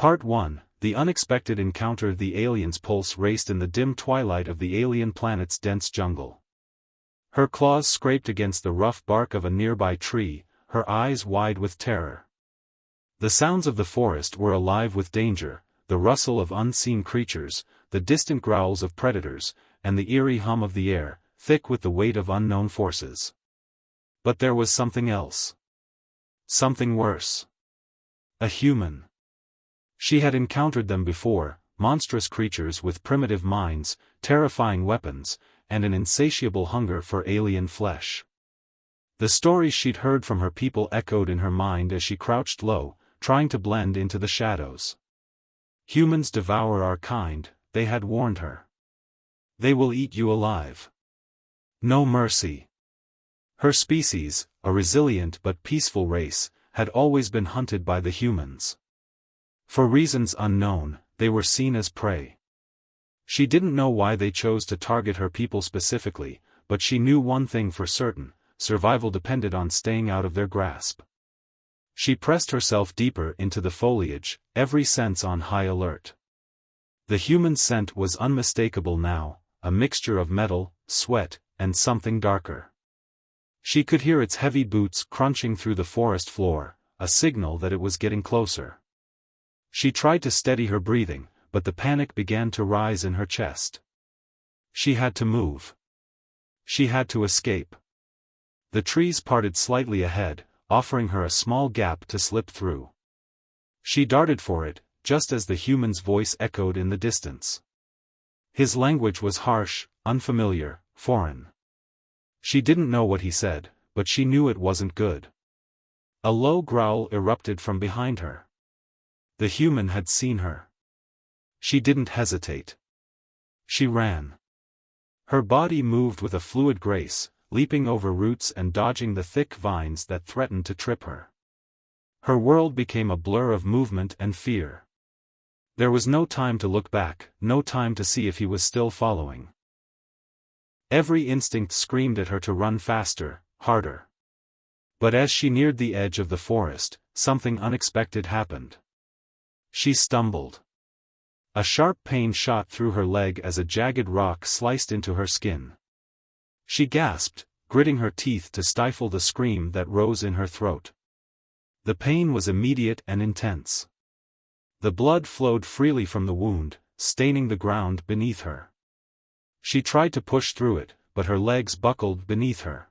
Part 1, The Unexpected Encounter. The alien's pulse raced in the dim twilight of the alien planet's dense jungle. Her claws scraped against the rough bark of a nearby tree, her eyes wide with terror. The sounds of the forest were alive with danger, the rustle of unseen creatures, the distant growls of predators, and the eerie hum of the air, thick with the weight of unknown forces. But there was something else. Something worse. A human. She had encountered them before, monstrous creatures with primitive minds, terrifying weapons, and an insatiable hunger for alien flesh. The stories she'd heard from her people echoed in her mind as she crouched low, trying to blend into the shadows. Humans devour our kind, they had warned her. They will eat you alive. No mercy. Her species, a resilient but peaceful race, had always been hunted by the humans. For reasons unknown, they were seen as prey. She didn't know why they chose to target her people specifically, but she knew one thing for certain: survival depended on staying out of their grasp. She pressed herself deeper into the foliage, every sense on high alert. The human scent was unmistakable now, a mixture of metal, sweat, and something darker. She could hear its heavy boots crunching through the forest floor, a signal that it was getting closer. She tried to steady her breathing, but the panic began to rise in her chest. She had to move. She had to escape. The trees parted slightly ahead, offering her a small gap to slip through. She darted for it, just as the human's voice echoed in the distance. His language was harsh, unfamiliar, foreign. She didn't know what he said, but she knew it wasn't good. A low growl erupted from behind her. The human had seen her. She didn't hesitate. She ran. Her body moved with a fluid grace, leaping over roots and dodging the thick vines that threatened to trip her. Her world became a blur of movement and fear. There was no time to look back, no time to see if he was still following. Every instinct screamed at her to run faster, harder. But as she neared the edge of the forest, something unexpected happened. She stumbled. A sharp pain shot through her leg as a jagged rock sliced into her skin. She gasped, gritting her teeth to stifle the scream that rose in her throat. The pain was immediate and intense. The blood flowed freely from the wound, staining the ground beneath her. She tried to push through it, but her legs buckled beneath her.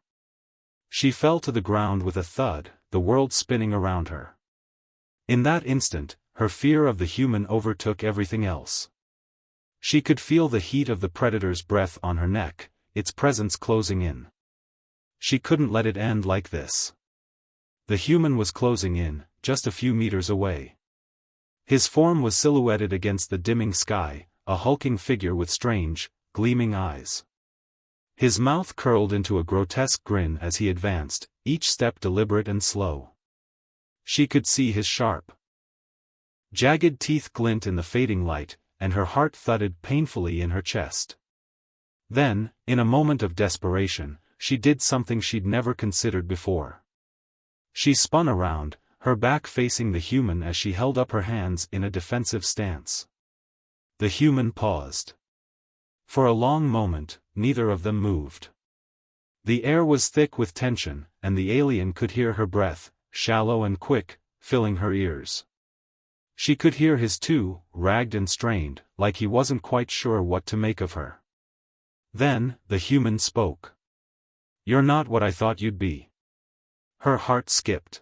She fell to the ground with a thud, the world spinning around her. In that instant, her fear of the human overtook everything else. She could feel the heat of the predator's breath on her neck, its presence closing in. She couldn't let it end like this. The human was closing in, just a few meters away. His form was silhouetted against the dimming sky, a hulking figure with strange, gleaming eyes. His mouth curled into a grotesque grin as he advanced, each step deliberate and slow. She could see his sharp, jagged teeth glint in the fading light, and her heart thudded painfully in her chest. Then, in a moment of desperation, she did something she'd never considered before. She spun around, her back facing the human as she held up her hands in a defensive stance. The human paused. For a long moment, neither of them moved. The air was thick with tension, and the alien could hear her breath, shallow and quick, filling her ears. She could hear his too, ragged and strained, like he wasn't quite sure what to make of her. Then, the human spoke. "You're not what I thought you'd be." Her heart skipped.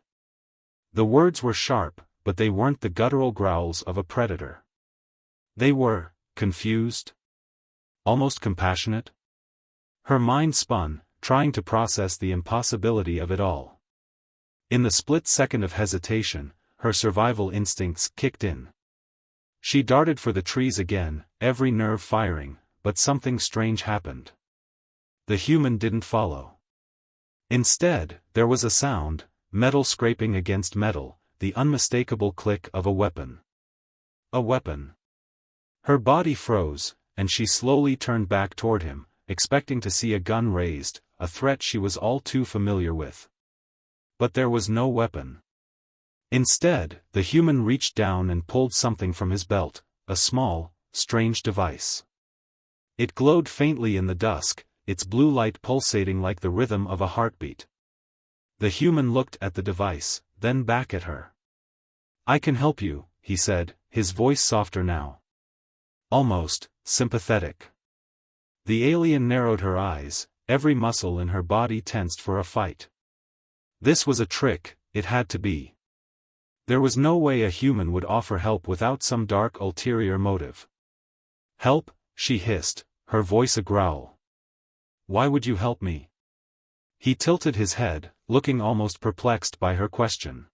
The words were sharp, but they weren't the guttural growls of a predator. They were, confused, almost compassionate. Her mind spun, trying to process the impossibility of it all. In the split second of hesitation, her survival instincts kicked in. She darted for the trees again, every nerve firing, but something strange happened. The human didn't follow. Instead, there was a sound, metal scraping against metal, the unmistakable click of a weapon. A weapon. Her body froze, and she slowly turned back toward him, expecting to see a gun raised, a threat she was all too familiar with. But there was no weapon. Instead, the human reached down and pulled something from his belt, a small, strange device. It glowed faintly in the dusk, its blue light pulsating like the rhythm of a heartbeat. The human looked at the device, then back at her. "I can help you," he said, his voice softer now. Almost sympathetic. The alien narrowed her eyes, every muscle in her body tensed for a fight. This was a trick, it had to be. There was no way a human would offer help without some dark ulterior motive. "Help?" she hissed, her voice a growl. "Why would you help me?" He tilted his head, looking almost perplexed by her question.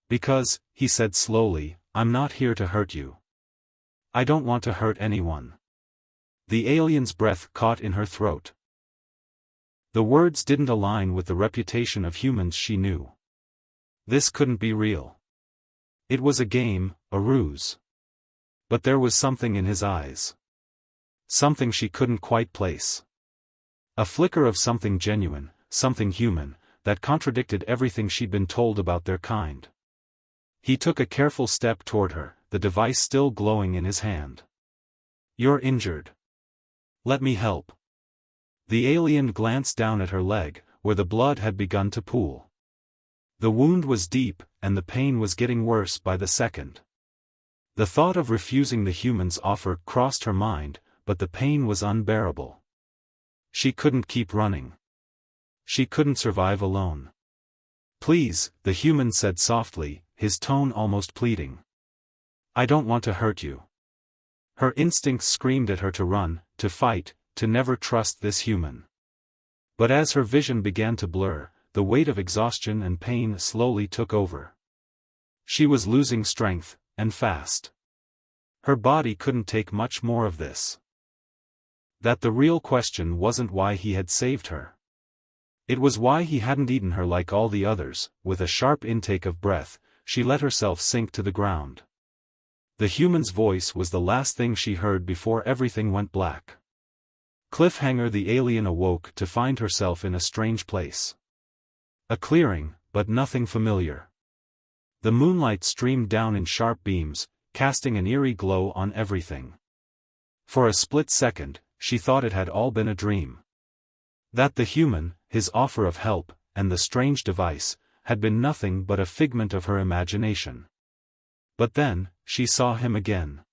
"Because," he said slowly, "I'm not here to hurt you. I don't want to hurt anyone." The alien's breath caught in her throat. The words didn't align with the reputation of humans she knew. This couldn't be real. It was a game, a ruse. But there was something in his eyes. Something she couldn't quite place. A flicker of something genuine, something human, that contradicted everything she'd been told about their kind. He took a careful step toward her, the device still glowing in his hand. "You're injured. Let me help." The alien glanced down at her leg, where the blood had begun to pool. The wound was deep, and the pain was getting worse by the second. The thought of refusing the human's offer crossed her mind, but the pain was unbearable. She couldn't keep running. She couldn't survive alone. "Please," the human said softly, his tone almost pleading. "I don't want to hurt you." Her instincts screamed at her to run, to fight, to never trust this human. But as her vision began to blur, the weight of exhaustion and pain slowly took over. She was losing strength, and fast. Her body couldn't take much more of this. That the real question wasn't why he had saved her. It was why he hadn't eaten her like all the others. With a sharp intake of breath, she let herself sink to the ground. The human's voice was the last thing she heard before everything went black. Cliffhanger. The alien awoke to find herself in a strange place. A clearing, but nothing familiar. The moonlight streamed down in sharp beams, casting an eerie glow on everything. For a split second, she thought it had all been a dream. That the human, his offer of help, and the strange device, had been nothing but a figment of her imagination. But then, she saw him again.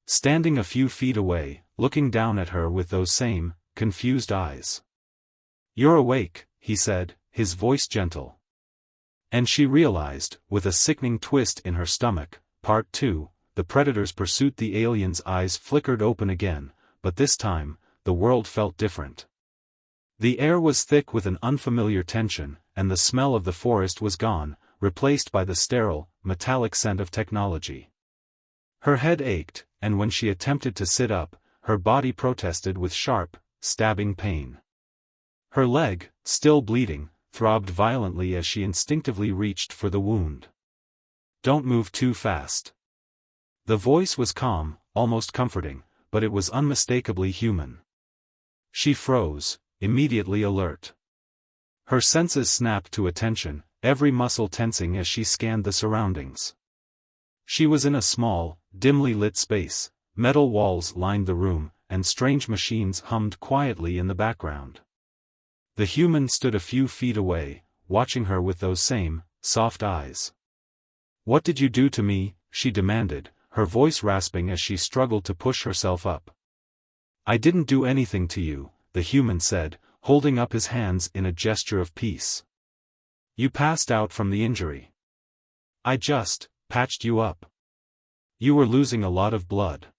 Standing a few feet away, looking down at her with those same, confused eyes. "You're awake," he said, his voice gentle. And she realized, with a sickening twist in her stomach, Part 2, the predator's pursuit. The alien's eyes flickered open again, but this time, the world felt different. The air was thick with an unfamiliar tension, and the smell of the forest was gone, replaced by the sterile, metallic scent of technology. Her head ached, and when she attempted to sit up, her body protested with sharp, stabbing pain. Her leg, still bleeding, throbbed violently as she instinctively reached for the wound. "Don't move too fast." The voice was calm, almost comforting, but it was unmistakably human. She froze, immediately alert. Her senses snapped to attention, every muscle tensing as she scanned the surroundings. She was in a small, dimly lit space, metal walls lined the room, and strange machines hummed quietly in the background. The human stood a few feet away, watching her with those same, soft eyes. "What did you do to me?" she demanded, her voice rasping as she struggled to push herself up. "I didn't do anything to you," the human said, holding up his hands in a gesture of peace. "You passed out from the injury. I just patched you up. You were losing a lot of blood."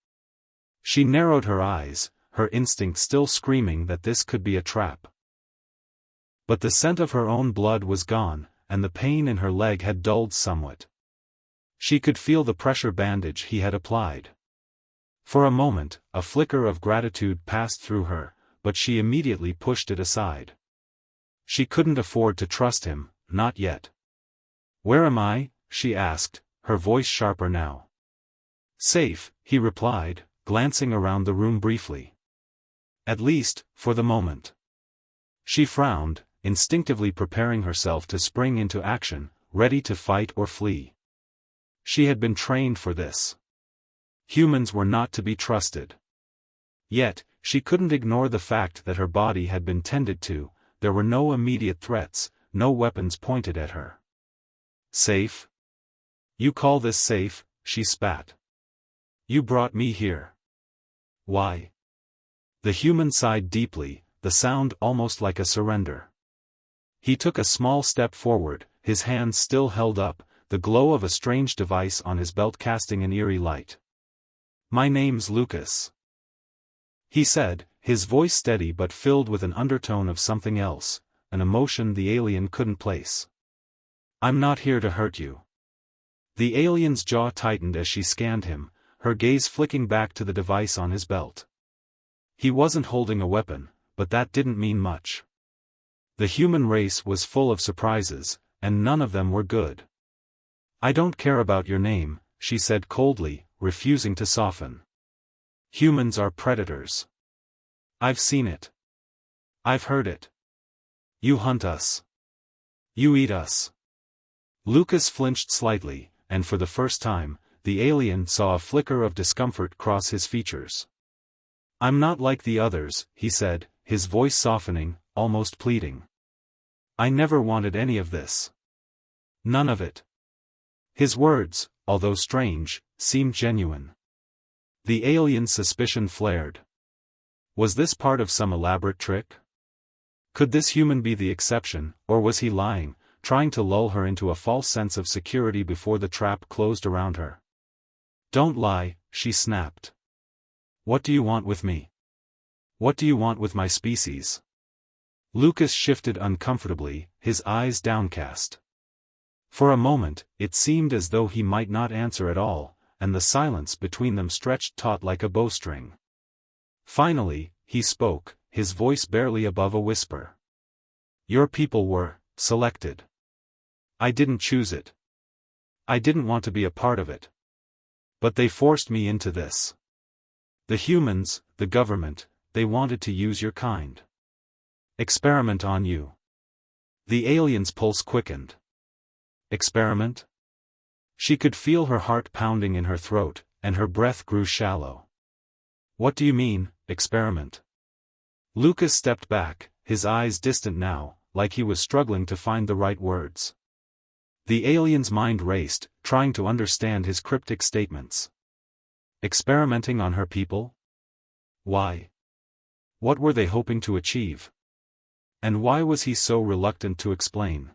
She narrowed her eyes, her instinct still screaming that this could be a trap. But the scent of her own blood was gone, and the pain in her leg had dulled somewhat. She could feel the pressure bandage he had applied. For a moment, a flicker of gratitude passed through her, but she immediately pushed it aside. She couldn't afford to trust him, not yet. "Where am I?" she asked, her voice sharper now. "Safe," he replied, glancing around the room briefly. "At least, for the moment." She frowned, instinctively preparing herself to spring into action, ready to fight or flee. She had been trained for this. Humans were not to be trusted. Yet, she couldn't ignore the fact that her body had been tended to. There were no immediate threats, no weapons pointed at her. Safe? You call this safe? She spat. You brought me here. Why? The human sighed deeply, the sound almost like a surrender. He took a small step forward, his hands still held up, the glow of a strange device on his belt casting an eerie light. My name's Lucas, he said, his voice steady but filled with an undertone of something else, an emotion the alien couldn't place. I'm not here to hurt you. The alien's jaw tightened as she scanned him, her gaze flicking back to the device on his belt. He wasn't holding a weapon, but that didn't mean much. The human race was full of surprises, and none of them were good. I don't care about your name, she said coldly, refusing to soften. Humans are predators. I've seen it. I've heard it. You hunt us. You eat us. Lucas flinched slightly, and for the first time, the alien saw a flicker of discomfort cross his features. I'm not like the others, he said, his voice softening, almost pleading. I never wanted any of this. None of it. His words, although strange, seemed genuine. The alien's suspicion flared. Was this part of some elaborate trick? Could this human be the exception, or was he lying, trying to lull her into a false sense of security before the trap closed around her? Don't lie, she snapped. What do you want with me? What do you want with my species? Lucas shifted uncomfortably, his eyes downcast. For a moment, it seemed as though he might not answer at all, and the silence between them stretched taut like a bowstring. Finally, he spoke, his voice barely above a whisper. Your people were selected. I didn't choose it. I didn't want to be a part of it. But they forced me into this. The humans, the government, they wanted to use your kind. Experiment on you. The alien's pulse quickened. Experiment? She could feel her heart pounding in her throat, and her breath grew shallow. What do you mean, experiment? Lucas stepped back, his eyes distant now, like he was struggling to find the right words. The alien's mind raced, trying to understand his cryptic statements. Experimenting on her people? Why? What were they hoping to achieve? And why was he so reluctant to explain?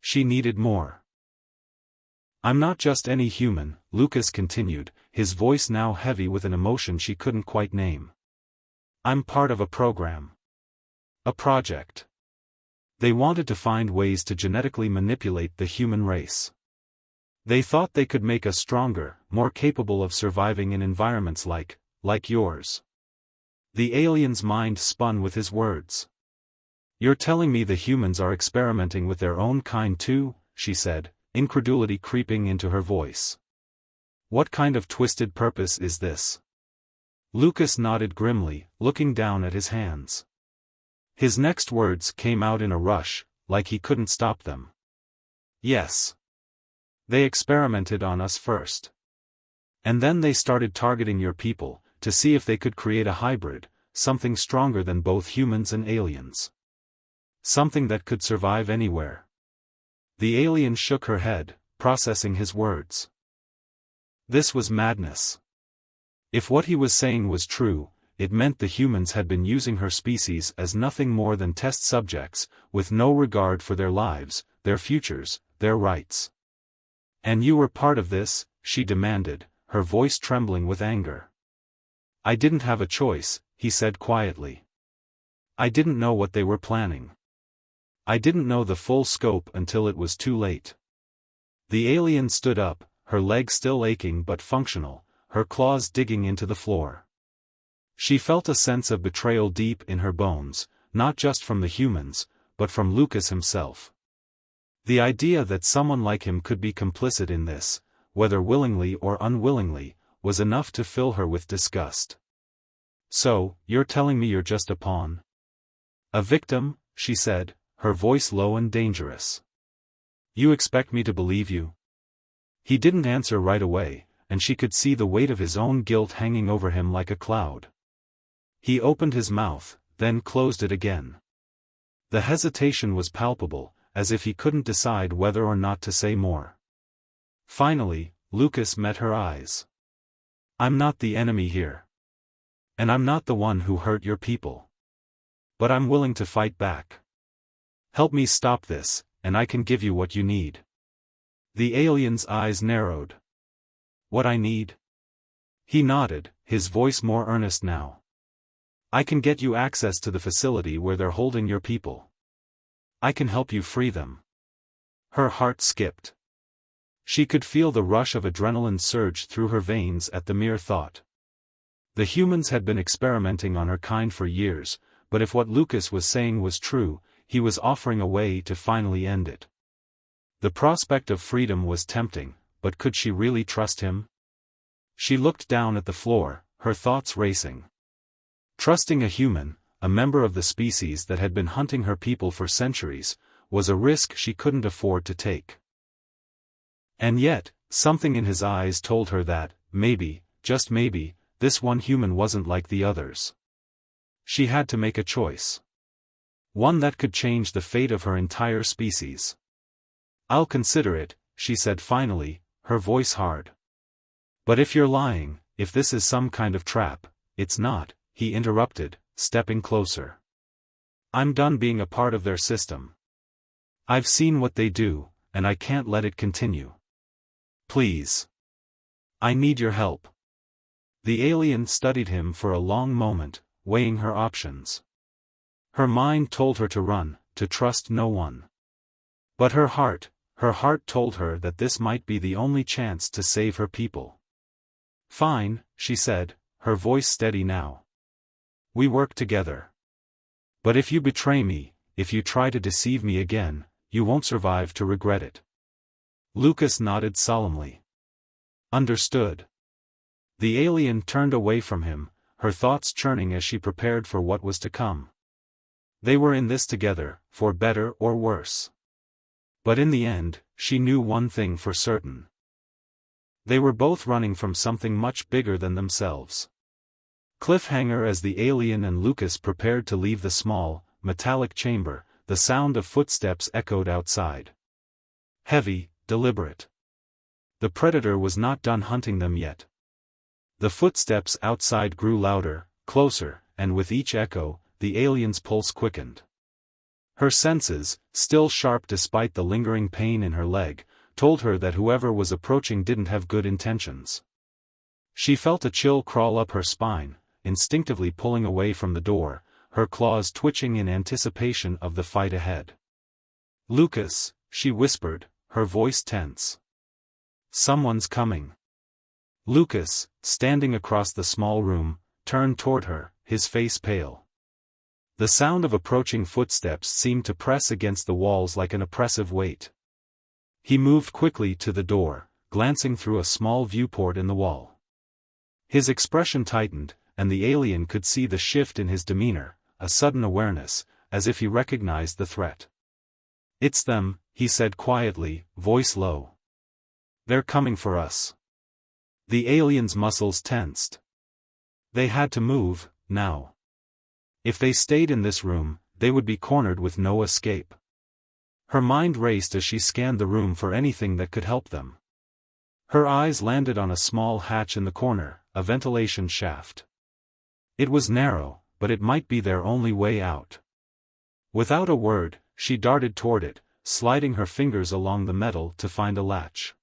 She needed more. I'm not just any human, Lucas continued, his voice now heavy with an emotion she couldn't quite name. I'm part of a program. A project. They wanted to find ways to genetically manipulate the human race. They thought they could make us stronger, more capable of surviving in environments like yours. The alien's mind spun with his words. You're telling me the humans are experimenting with their own kind too, she said, incredulity creeping into her voice. What kind of twisted purpose is this? Lucas nodded grimly, looking down at his hands. His next words came out in a rush, like he couldn't stop them. Yes. They experimented on us first. And then they started targeting your people, to see if they could create a hybrid, something stronger than both humans and aliens. Something that could survive anywhere. The alien shook her head, processing his words. This was madness. If what he was saying was true, it meant the humans had been using her species as nothing more than test subjects, with no regard for their lives, their futures, their rights. And you were part of this, she demanded, her voice trembling with anger. I didn't have a choice, he said quietly. I didn't know what they were planning. I didn't know the full scope until it was too late. The alien stood up, her legs still aching but functional, her claws digging into the floor. She felt a sense of betrayal deep in her bones, not just from the humans, but from Lucas himself. The idea that someone like him could be complicit in this, whether willingly or unwillingly, was enough to fill her with disgust. So, you're telling me you're just a pawn? A victim, she said, her voice low and dangerous. You expect me to believe you? He didn't answer right away, and she could see the weight of his own guilt hanging over him like a cloud. He opened his mouth, then closed it again. The hesitation was palpable, as if he couldn't decide whether or not to say more. Finally, Lucas met her eyes. I'm not the enemy here. And I'm not the one who hurt your people. But I'm willing to fight back. Help me stop this, and I can give you what you need. The alien's eyes narrowed. What I need? He nodded, his voice more earnest now. I can get you access to the facility where they're holding your people. I can help you free them. Her heart skipped. She could feel the rush of adrenaline surge through her veins at the mere thought. The humans had been experimenting on her kind for years, but if what Lucas was saying was true, he was offering a way to finally end it. The prospect of freedom was tempting, but could she really trust him? She looked down at the floor, her thoughts racing. Trusting a human, a member of the species that had been hunting her people for centuries, was a risk she couldn't afford to take. And yet, something in his eyes told her that, maybe, just maybe, this one human wasn't like the others. She had to make a choice. One that could change the fate of her entire species. I'll consider it, she said finally, her voice hard. But if you're lying, if this is some kind of trap, it's not, he interrupted, stepping closer. I'm done being a part of their system. I've seen what they do, and I can't let it continue. Please. I need your help. The alien studied him for a long moment, weighing her options. Her mind told her to run, to trust no one. But her heart told her that this might be the only chance to save her people. Fine, she said, her voice steady now. We work together. But if you betray me, if you try to deceive me again, you won't survive to regret it. Lucas nodded solemnly. Understood. The alien turned away from him, her thoughts churning as she prepared for what was to come. They were in this together, for better or worse. But in the end, she knew one thing for certain. They were both running from something much bigger than themselves. Cliffhanger. As the alien and Lucas prepared to leave the small, metallic chamber, the sound of footsteps echoed outside. Heavy, deliberate. The predator was not done hunting them yet. The footsteps outside grew louder, closer, and with each echo, the alien's pulse quickened. Her senses, still sharp despite the lingering pain in her leg, told her that whoever was approaching didn't have good intentions. She felt a chill crawl up her spine, instinctively pulling away from the door, her claws twitching in anticipation of the fight ahead. Lucas, she whispered, her voice tense. Someone's coming. Lucas, standing across the small room, turned toward her, his face pale. The sound of approaching footsteps seemed to press against the walls like an oppressive weight. He moved quickly to the door, glancing through a small viewport in the wall. His expression tightened, and the alien could see the shift in his demeanor, a sudden awareness, as if he recognized the threat. It's them, he said quietly, voice low. They're coming for us. The alien's muscles tensed. They had to move, now. If they stayed in this room, they would be cornered with no escape. Her mind raced as she scanned the room for anything that could help them. Her eyes landed on a small hatch in the corner, a ventilation shaft. It was narrow, but it might be their only way out. Without a word, she darted toward it, sliding her fingers along the metal to find a latch.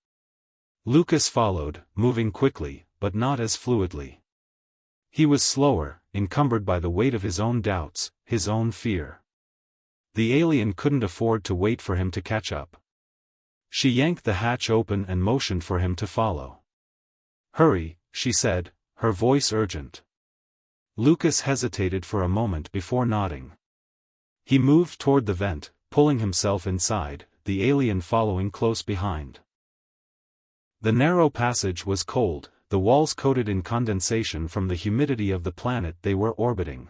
Lucas followed, moving quickly, but not as fluidly. He was slower, encumbered by the weight of his own doubts, his own fear. The alien couldn't afford to wait for him to catch up. She yanked the hatch open and motioned for him to follow. Hurry, she said, her voice urgent. Lucas hesitated for a moment before nodding. He moved toward the vent, pulling himself inside, the alien following close behind. The narrow passage was cold, the walls coated in condensation from the humidity of the planet they were orbiting.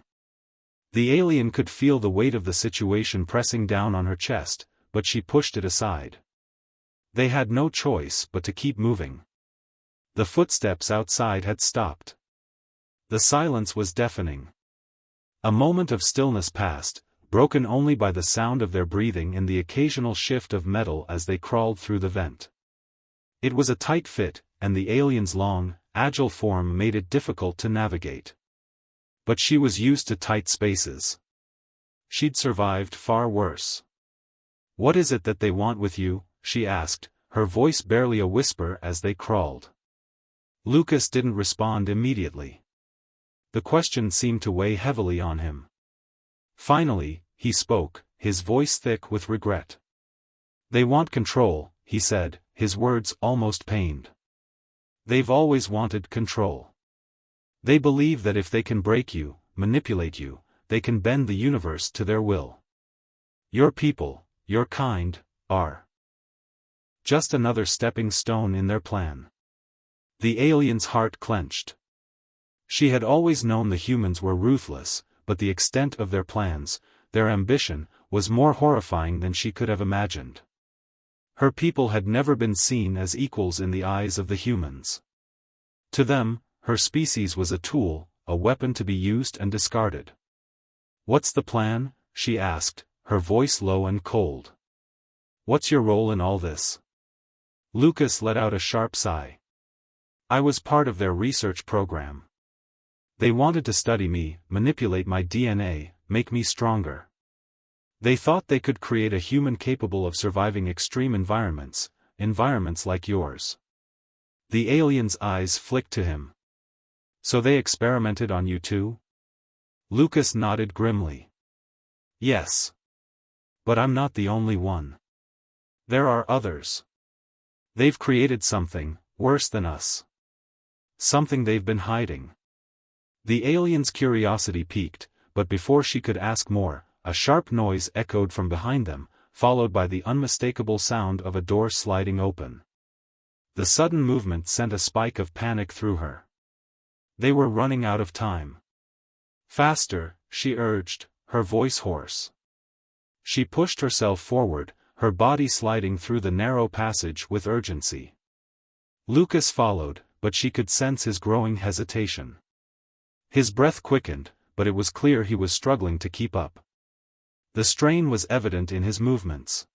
The alien could feel the weight of the situation pressing down on her chest, but she pushed it aside. They had no choice but to keep moving. The footsteps outside had stopped. The silence was deafening. A moment of stillness passed, broken only by the sound of their breathing and the occasional shift of metal as they crawled through the vent. It was a tight fit, and the alien's long, agile form made it difficult to navigate. But she was used to tight spaces. She'd survived far worse. "What is it that they want with you?" she asked, her voice barely a whisper as they crawled. Lucas didn't respond immediately. The question seemed to weigh heavily on him. Finally, he spoke, his voice thick with regret. "They want control," he said, his words almost pained. "They've always wanted control. They believe that if they can break you, manipulate you, they can bend the universe to their will. Your people, your kind, are just another stepping stone in their plan." The alien's heart clenched. She had always known the humans were ruthless, but the extent of their plans, their ambition, was more horrifying than she could have imagined. Her people had never been seen as equals in the eyes of the humans. To them, her species was a tool, a weapon to be used and discarded. "What's the plan?" she asked, her voice low and cold. "What's your role in all this?" Lucas let out a sharp sigh. "I was part of their research program. They wanted to study me, manipulate my DNA, make me stronger. They thought they could create a human capable of surviving extreme environments like yours." The alien's eyes flicked to him. "So they experimented on you too?" Lucas nodded grimly. "Yes. But I'm not the only one. There are others. They've created something, worse than us. Something they've been hiding." The alien's curiosity piqued, but before she could ask more, a sharp noise echoed from behind them, followed by the unmistakable sound of a door sliding open. The sudden movement sent a spike of panic through her. They were running out of time. "Faster," she urged, her voice hoarse. She pushed herself forward, her body sliding through the narrow passage with urgency. Lucas followed, but she could sense his growing hesitation. His breath quickened, but it was clear he was struggling to keep up. The strain was evident in his movements.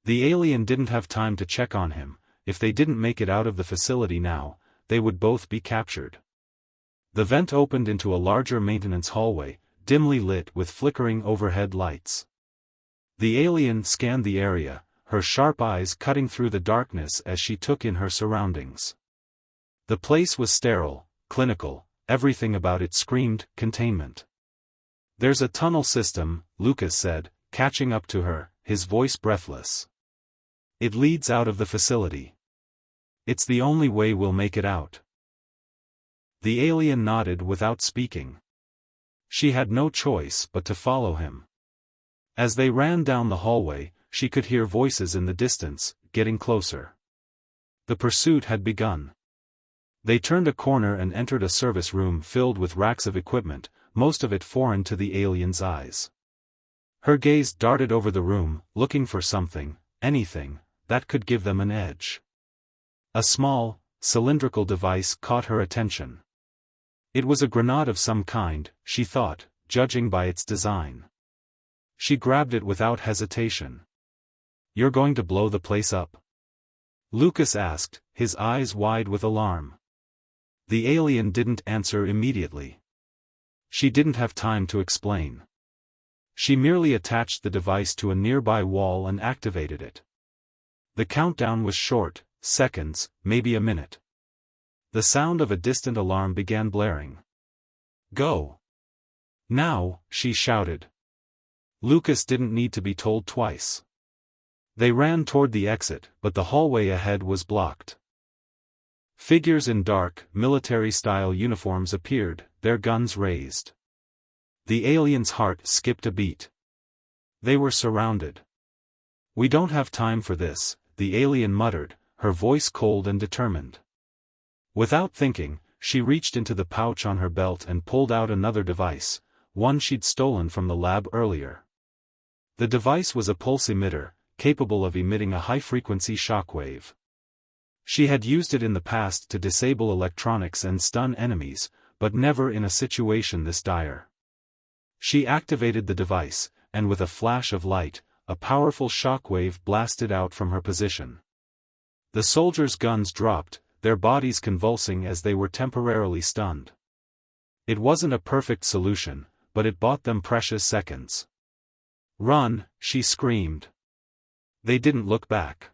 The alien didn't have time to check on him. If they didn't make it out of the facility now, they would both be captured. The vent opened into a larger maintenance hallway, dimly lit with flickering overhead lights. The alien scanned the area, her sharp eyes cutting through the darkness as she took in her surroundings. The place was sterile, clinical, everything about it screamed containment. "There's a tunnel system," Lucas said, catching up to her, his voice breathless. "It leads out of the facility. It's the only way we'll make it out." The alien nodded without speaking. She had no choice but to follow him. As they ran down the hallway, she could hear voices in the distance, getting closer. The pursuit had begun. They turned a corner and entered a service room filled with racks of equipment, most of it foreign to the alien's eyes. Her gaze darted over the room, looking for something, anything, that could give them an edge. A small, cylindrical device caught her attention. It was a grenade of some kind, she thought, judging by its design. She grabbed it without hesitation. "You're going to blow the place up?" Lucas asked, his eyes wide with alarm. The alien didn't answer immediately. She didn't have time to explain. She merely attached the device to a nearby wall and activated it. The countdown was short, seconds, maybe a minute. The sound of a distant alarm began blaring. "Go! Now!" she shouted. Lucas didn't need to be told twice. They ran toward the exit, but the hallway ahead was blocked. Figures in dark, military-style uniforms appeared, their guns raised. The alien's heart skipped a beat. They were surrounded. "We don't have time for this," the alien muttered, her voice cold and determined. Without thinking, she reached into the pouch on her belt and pulled out another device, one she'd stolen from the lab earlier. The device was a pulse emitter, capable of emitting a high-frequency shockwave. She had used it in the past to disable electronics and stun enemies, but never in a situation this dire. She activated the device, and with a flash of light, a powerful shockwave blasted out from her position. The soldiers' guns dropped, their bodies convulsing as they were temporarily stunned. It wasn't a perfect solution, but it bought them precious seconds. "Run!" she screamed. They didn't look back.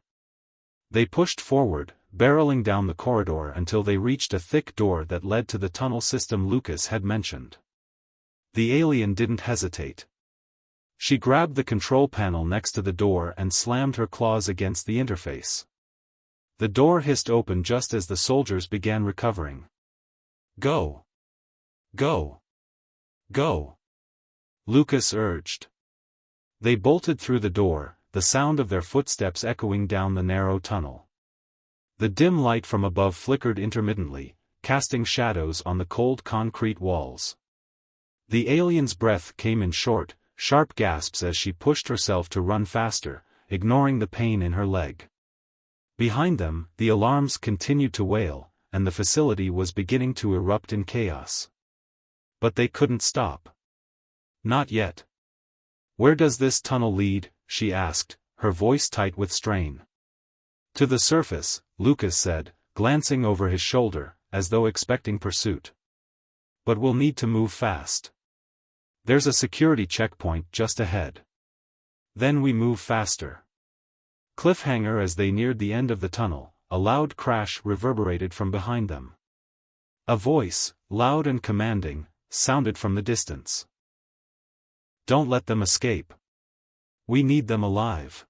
They pushed forward, barreling down the corridor until they reached a thick door that led to the tunnel system Lucas had mentioned. The alien didn't hesitate. She grabbed the control panel next to the door and slammed her claws against the interface. The door hissed open just as the soldiers began recovering. "Go! Go! Go!" Lucas urged. They bolted through the door, the sound of their footsteps echoing down the narrow tunnel. The dim light from above flickered intermittently, casting shadows on the cold concrete walls. The alien's breath came in short, sharp gasps as she pushed herself to run faster, ignoring the pain in her leg. Behind them, the alarms continued to wail, and the facility was beginning to erupt in chaos. But they couldn't stop. Not yet. "Where does this tunnel lead?" she asked, her voice tight with strain. "To the surface," Lucas said, glancing over his shoulder, as though expecting pursuit. "But we'll need to move fast. There's a security checkpoint just ahead. Then we move faster." Cliffhanger. As they neared the end of the tunnel, a loud crash reverberated from behind them. A voice, loud and commanding, sounded from the distance. "Don't let them escape. We need them alive."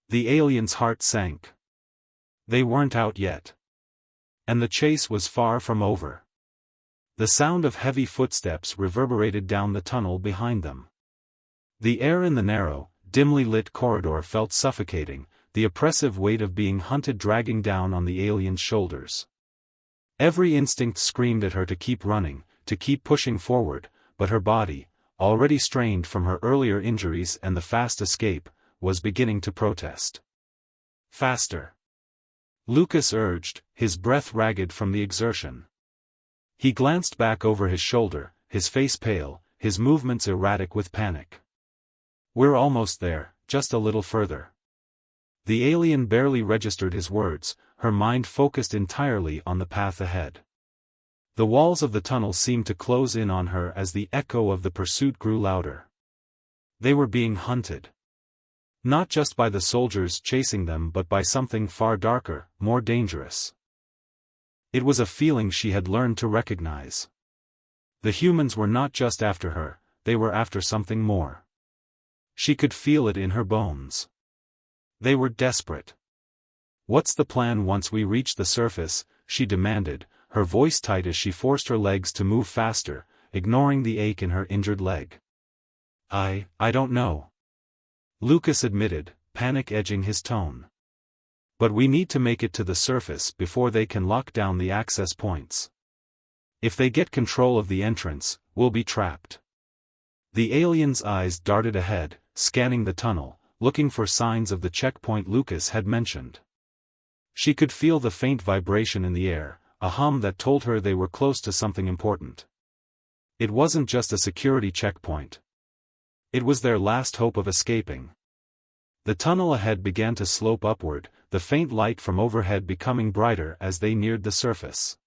The alien's heart sank. They weren't out yet. And the chase was far from over. The sound of heavy footsteps reverberated down the tunnel behind them. The air in the narrow, dimly lit corridor felt suffocating, the oppressive weight of being hunted dragging down on the alien's shoulders. Every instinct screamed at her to keep running, to keep pushing forward, but her body, already strained from her earlier injuries and the fast escape, was beginning to protest. "Faster!" Lucas urged, his breath ragged from the exertion. He glanced back over his shoulder, his face pale, his movements erratic with panic. "We're almost there, just a little further." The alien barely registered his words, her mind focused entirely on the path ahead. The walls of the tunnel seemed to close in on her as the echo of the pursuit grew louder. They were being hunted. Not just by the soldiers chasing them but by something far darker, more dangerous. It was a feeling she had learned to recognize. The humans were not just after her, they were after something more. She could feel it in her bones. They were desperate. "What's the plan once we reach the surface?" she demanded, her voice tight as she forced her legs to move faster, ignoring the ache in her injured leg. I don't know," Lucas admitted, panic edging his tone. "But we need to make it to the surface before they can lock down the access points. If they get control of the entrance, we'll be trapped." The alien's eyes darted ahead, scanning the tunnel, looking for signs of the checkpoint Lucas had mentioned. She could feel the faint vibration in the air, a hum that told her they were close to something important. It wasn't just a security checkpoint. It was their last hope of escaping. The tunnel ahead began to slope upward, the faint light from overhead becoming brighter as they neared the surface.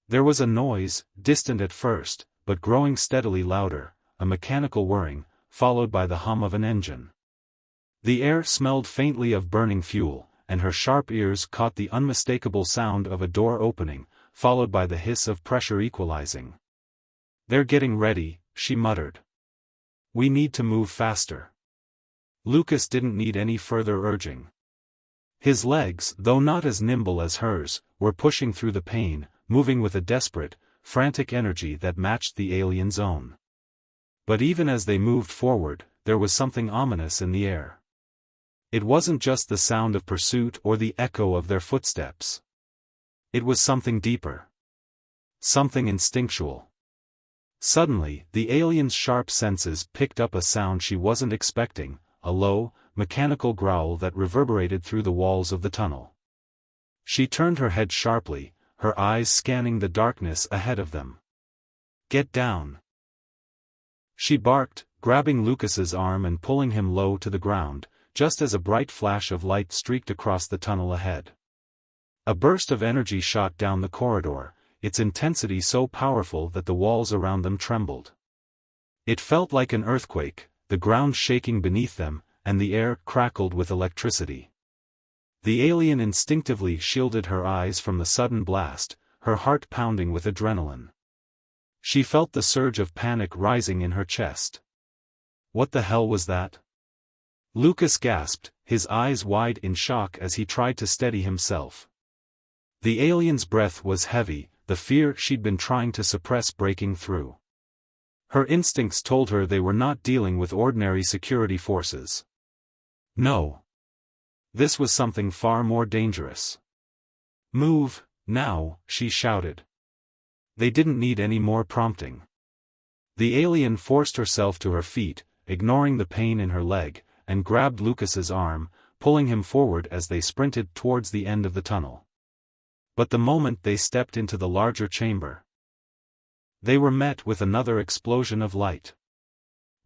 There was a noise, distant at first, but growing steadily louder, a mechanical whirring, followed by the hum of an engine. The air smelled faintly of burning fuel, and her sharp ears caught the unmistakable sound of a door opening, followed by the hiss of pressure equalizing. "They're getting ready," she muttered. "We need to move faster." Lucas didn't need any further urging. His legs, though not as nimble as hers, were pushing through the pain, moving with a desperate, frantic energy that matched the alien's own. But even as they moved forward, there was something ominous in the air. It wasn't just the sound of pursuit or the echo of their footsteps. It was something deeper. Something instinctual. Suddenly, the alien's sharp senses picked up a sound she wasn't expecting, a low, mechanical growl that reverberated through the walls of the tunnel. She turned her head sharply, her eyes scanning the darkness ahead of them. "Get down!" she barked, grabbing Lucas's arm and pulling him low to the ground, just as a bright flash of light streaked across the tunnel ahead. A burst of energy shot down the corridor, its intensity so powerful that the walls around them trembled. It felt like an earthquake, the ground shaking beneath them, and the air crackled with electricity. The alien instinctively shielded her eyes from the sudden blast, her heart pounding with adrenaline. She felt the surge of panic rising in her chest. What the hell was that? Lucas gasped, his eyes wide in shock as he tried to steady himself. The alien's breath was heavy, the fear she'd been trying to suppress breaking through. Her instincts told her they were not dealing with ordinary security forces. No. This was something far more dangerous. "Move, now," she shouted. They didn't need any more prompting. The alien forced herself to her feet, ignoring the pain in her leg, and grabbed Lucas's arm, pulling him forward as they sprinted towards the end of the tunnel. But the moment they stepped into the larger chamber, they were met with another explosion of light.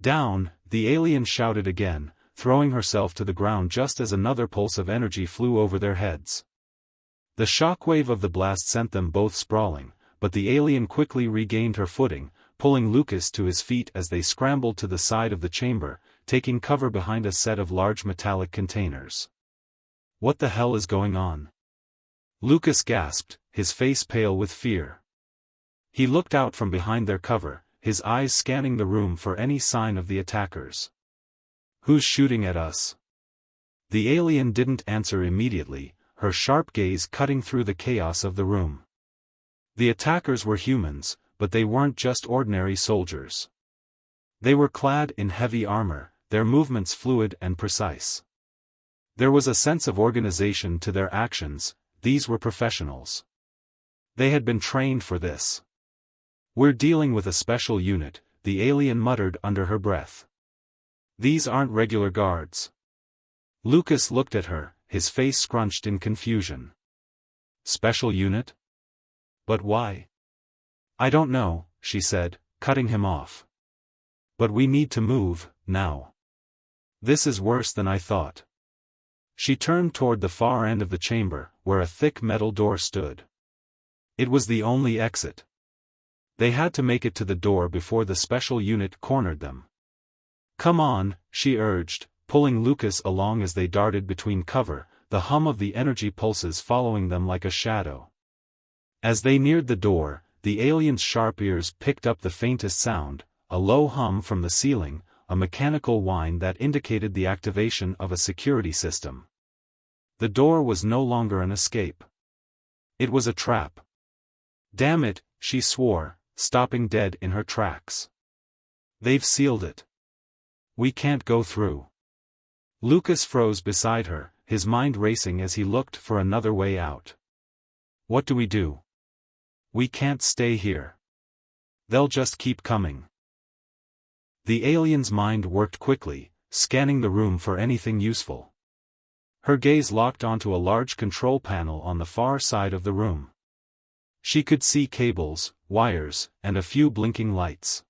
"Down!" the alien shouted again, throwing herself to the ground just as another pulse of energy flew over their heads. The shockwave of the blast sent them both sprawling, but the alien quickly regained her footing, pulling Lucas to his feet as they scrambled to the side of the chamber, taking cover behind a set of large metallic containers. "What the hell is going on?" Lucas gasped, his face pale with fear. He looked out from behind their cover, his eyes scanning the room for any sign of the attackers. "Who's shooting at us?" The alien didn't answer immediately, her sharp gaze cutting through the chaos of the room. The attackers were humans, but they weren't just ordinary soldiers. They were clad in heavy armor, their movements fluid and precise. There was a sense of organization to their actions. These were professionals. They had been trained for this. "We're dealing with a special unit," the alien muttered under her breath. "These aren't regular guards." Lucas looked at her, his face scrunched in confusion. "Special unit? But why?" "I don't know," she said, cutting him off. "But we need to move, now. This is worse than I thought." She turned toward the far end of the chamber, where a thick metal door stood. It was the only exit. They had to make it to the door before the special unit cornered them. "Come on," she urged, pulling Lucas along as they darted between cover, the hum of the energy pulses following them like a shadow. As they neared the door, the alien's sharp ears picked up the faintest sound, a low hum from the ceiling, a mechanical whine that indicated the activation of a security system. The door was no longer an escape. It was a trap. "Damn it," she swore, stopping dead in her tracks. "They've sealed it. We can't go through." Lucas froze beside her, his mind racing as he looked for another way out. "What do we do? We can't stay here. They'll just keep coming." The alien's mind worked quickly, scanning the room for anything useful. Her gaze locked onto a large control panel on the far side of the room. She could see cables, wires, and a few blinking lights.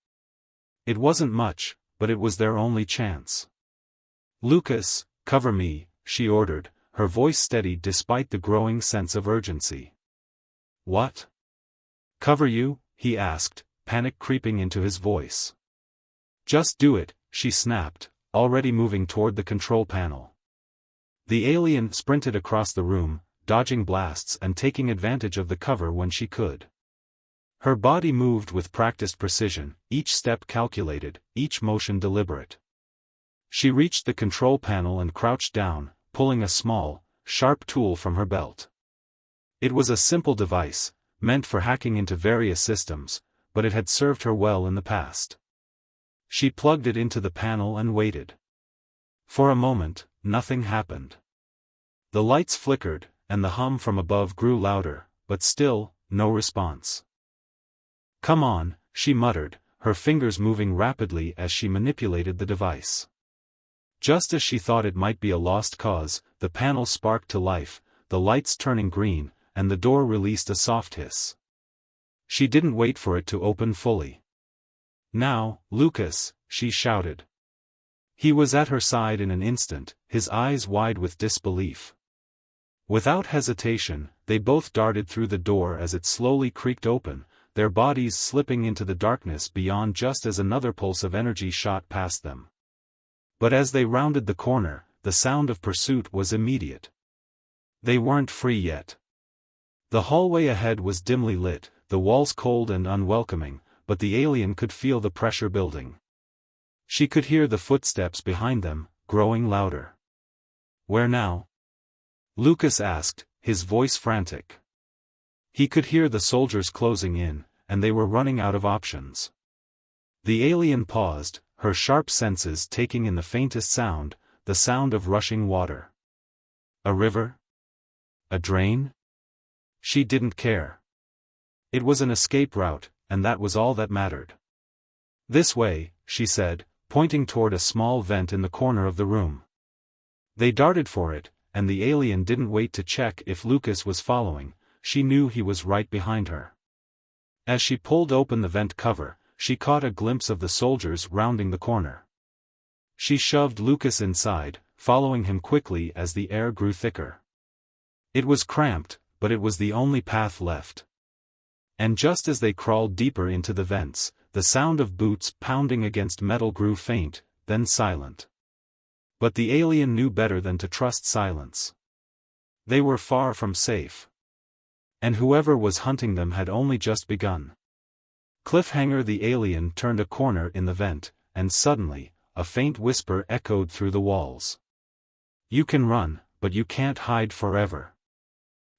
It wasn't much, but it was their only chance. "Lucas, cover me," she ordered, her voice steady despite the growing sense of urgency. "What? Cover you?" he asked, panic creeping into his voice. "Just do it," she snapped, already moving toward the control panel. The alien sprinted across the room, dodging blasts and taking advantage of the cover when she could. Her body moved with practiced precision, each step calculated, each motion deliberate. She reached the control panel and crouched down, pulling a small, sharp tool from her belt. It was a simple device, meant for hacking into various systems, but it had served her well in the past. She plugged it into the panel and waited. For a moment, nothing happened. The lights flickered, and the hum from above grew louder, but still, no response. "Come on," she muttered, her fingers moving rapidly as she manipulated the device. Just as she thought it might be a lost cause, the panel sparked to life, the lights turning green, and the door released a soft hiss. She didn't wait for it to open fully. "Now, Lucas," she shouted. He was at her side in an instant, his eyes wide with disbelief. Without hesitation, they both darted through the door as it slowly creaked open, their bodies slipping into the darkness beyond just as another pulse of energy shot past them. But as they rounded the corner, the sound of pursuit was immediate. They weren't free yet. The hallway ahead was dimly lit, the walls cold and unwelcoming, but the alien could feel the pressure building. She could hear the footsteps behind them, growing louder. "Where now?" Lucas asked, his voice frantic. He could hear the soldiers closing in, and they were running out of options. The alien paused, her sharp senses taking in the faintest sound, the sound of rushing water. A river? A drain? She didn't care. It was an escape route, and that was all that mattered. "This way," she said, pointing toward a small vent in the corner of the room. They darted for it, and the alien didn't wait to check if Lucas was following, she knew he was right behind her. As she pulled open the vent cover, she caught a glimpse of the soldiers rounding the corner. She shoved Lucas inside, following him quickly as the air grew thicker. It was cramped, but it was the only path left. And just as they crawled deeper into the vents, the sound of boots pounding against metal grew faint, then silent. But the alien knew better than to trust silence. They were far from safe. And whoever was hunting them had only just begun. Cliffhanger. The alien turned a corner in the vent, and suddenly, a faint whisper echoed through the walls. "You can run, but you can't hide forever."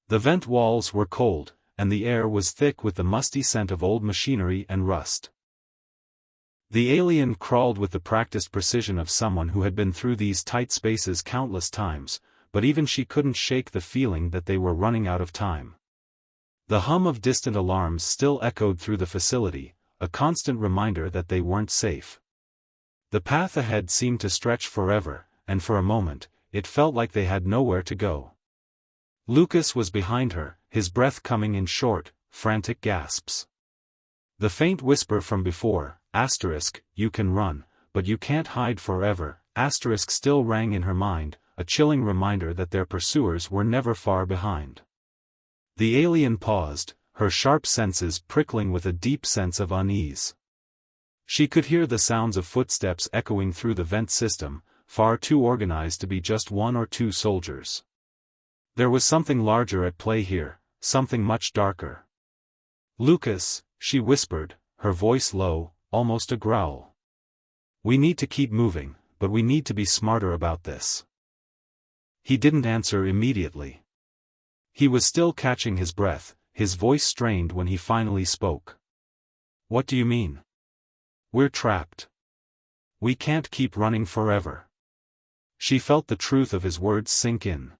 The vent walls were cold, and the air was thick with the musty scent of old machinery and rust. The alien crawled with the practiced precision of someone who had been through these tight spaces countless times, but even she couldn't shake the feeling that they were running out of time. The hum of distant alarms still echoed through the facility, a constant reminder that they weren't safe. The path ahead seemed to stretch forever, and for a moment, it felt like they had nowhere to go. Lucas was behind her, his breath coming in short, frantic gasps. The faint whisper from before, "You can run, but you can't hide forever," still rang in her mind, a chilling reminder that their pursuers were never far behind. The alien paused, her sharp senses prickling with a deep sense of unease. She could hear the sounds of footsteps echoing through the vent system, far too organized to be just one or two soldiers. There was something larger at play here, something much darker. "Lucas," she whispered, her voice low, almost a growl. "We need to keep moving, but we need to be smarter about this." He didn't answer immediately. He was still catching his breath, his voice strained when he finally spoke. "What do you mean?" "We're trapped. We can't keep running forever." She felt the truth of his words sink in.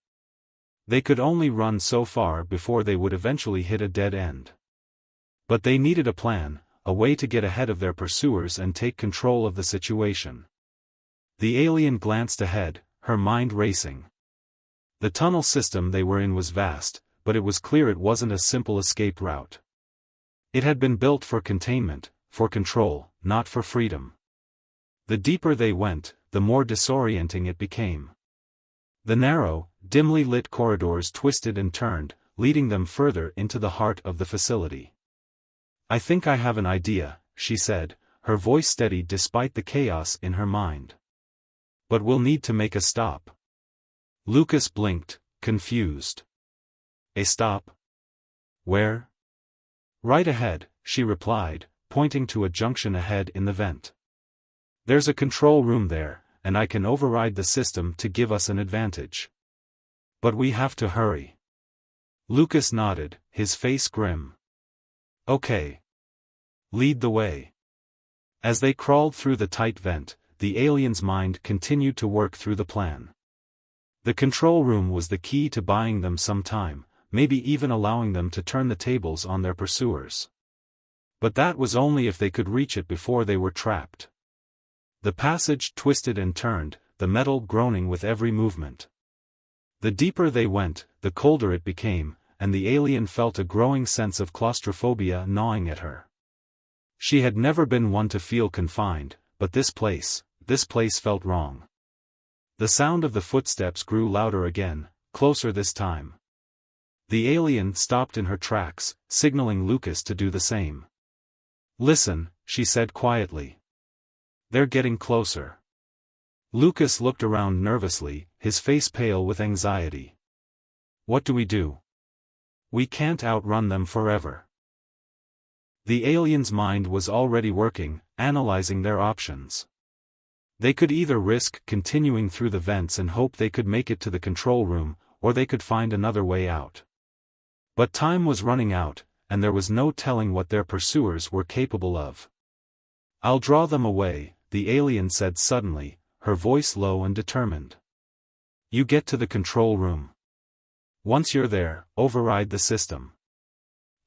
They could only run so far before they would eventually hit a dead end. But they needed a plan, a way to get ahead of their pursuers and take control of the situation. The alien glanced ahead, her mind racing. The tunnel system they were in was vast, but it was clear it wasn't a simple escape route. It had been built for containment, for control, not for freedom. The deeper they went, the more disorienting it became. The narrow, dimly lit corridors twisted and turned, leading them further into the heart of the facility. "I think I have an idea," she said, her voice steady despite the chaos in her mind. "But we'll need to make a stop." Lucas blinked, confused. "A stop? Where?" "Right ahead," she replied, pointing to a junction ahead in the vent. "There's a control room there, and I can override the system to give us an advantage. But we have to hurry." Lucas nodded, his face grim. "Okay. Lead the way." As they crawled through the tight vent, the alien's mind continued to work through the plan. The control room was the key to buying them some time, maybe even allowing them to turn the tables on their pursuers. But that was only if they could reach it before they were trapped. The passage twisted and turned, the metal groaning with every movement. The deeper they went, the colder it became, and the alien felt a growing sense of claustrophobia gnawing at her. She had never been one to feel confined, but this place felt wrong. The sound of the footsteps grew louder again, closer this time. The alien stopped in her tracks, signaling Lucas to do the same. "Listen," she said quietly. "They're getting closer." Lucas looked around nervously, his face pale with anxiety. "What do we do? We can't outrun them forever." The alien's mind was already working, analyzing their options. They could either risk continuing through the vents and hope they could make it to the control room, or they could find another way out. But time was running out, and there was no telling what their pursuers were capable of. "I'll draw them away," the alien said suddenly, her voice low and determined. "You get to the control room. Once you're there, override the system.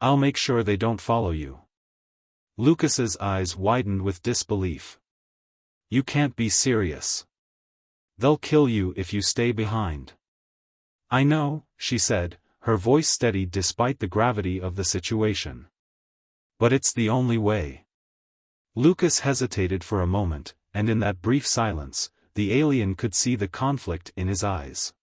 I'll make sure they don't follow you." Lucas's eyes widened with disbelief. "You can't be serious. They'll kill you if you stay behind." "I know," she said, her voice steady despite the gravity of the situation. "But it's the only way." Lucas hesitated for a moment, and in that brief silence, the alien could see the conflict in his eyes.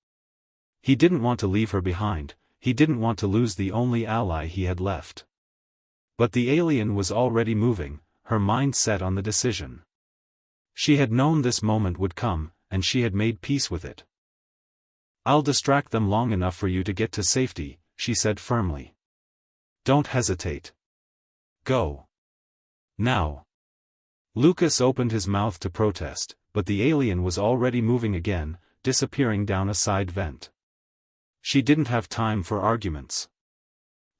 He didn't want to leave her behind, he didn't want to lose the only ally he had left. But the alien was already moving, her mind set on the decision. She had known this moment would come, and she had made peace with it. "I'll distract them long enough for you to get to safety," she said firmly. "Don't hesitate. Go. Now." Lucas opened his mouth to protest, but the alien was already moving again, disappearing down a side vent. She didn't have time for arguments.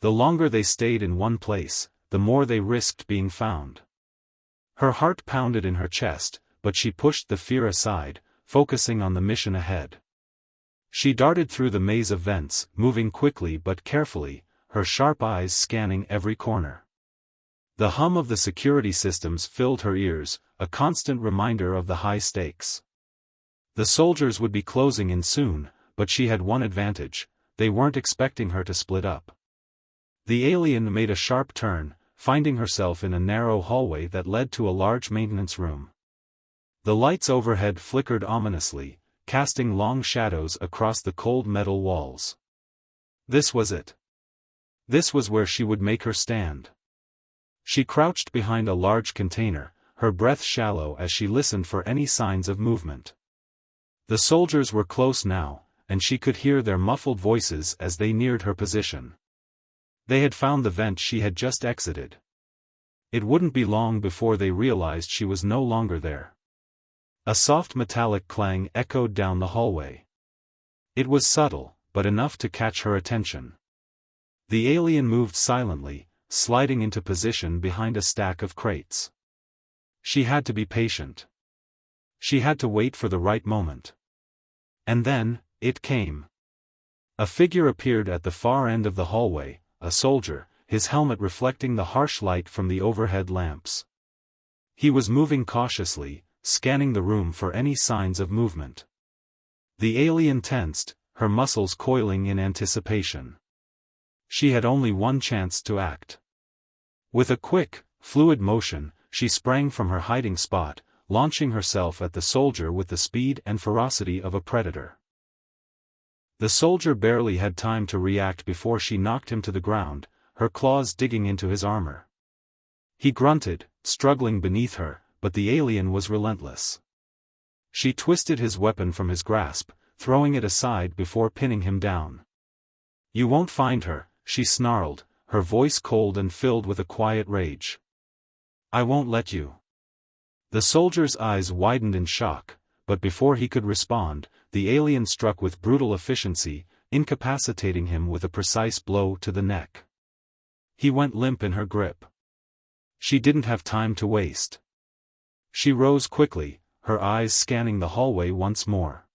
The longer they stayed in one place, the more they risked being found. Her heart pounded in her chest, but she pushed the fear aside, focusing on the mission ahead. She darted through the maze of vents, moving quickly but carefully, her sharp eyes scanning every corner. The hum of the security systems filled her ears, a constant reminder of the high stakes. The soldiers would be closing in soon, but she had one advantage: they weren't expecting her to split up. The alien made a sharp turn, finding herself in a narrow hallway that led to a large maintenance room. The lights overhead flickered ominously, casting long shadows across the cold metal walls. This was it. This was where she would make her stand. She crouched behind a large container, her breath shallow as she listened for any signs of movement. The soldiers were close now, and she could hear their muffled voices as they neared her position. They had found the vent she had just exited. It wouldn't be long before they realized she was no longer there. A soft metallic clang echoed down the hallway. It was subtle, but enough to catch her attention. The alien moved silently, sliding into position behind a stack of crates. She had to be patient. She had to wait for the right moment. And then, it came. A figure appeared at the far end of the hallway, a soldier, his helmet reflecting the harsh light from the overhead lamps. He was moving cautiously, scanning the room for any signs of movement. The alien tensed, her muscles coiling in anticipation. She had only one chance to act. With a quick, fluid motion, she sprang from her hiding spot, launching herself at the soldier with the speed and ferocity of a predator. The soldier barely had time to react before she knocked him to the ground, her claws digging into his armor. He grunted, struggling beneath her, but the alien was relentless. She twisted his weapon from his grasp, throwing it aside before pinning him down. "You won't find her," she snarled, her voice cold and filled with a quiet rage. "I won't let you." The soldier's eyes widened in shock, but before he could respond, the alien struck with brutal efficiency, incapacitating him with a precise blow to the neck. He went limp in her grip. She didn't have time to waste. She rose quickly, her eyes scanning the hallway once more.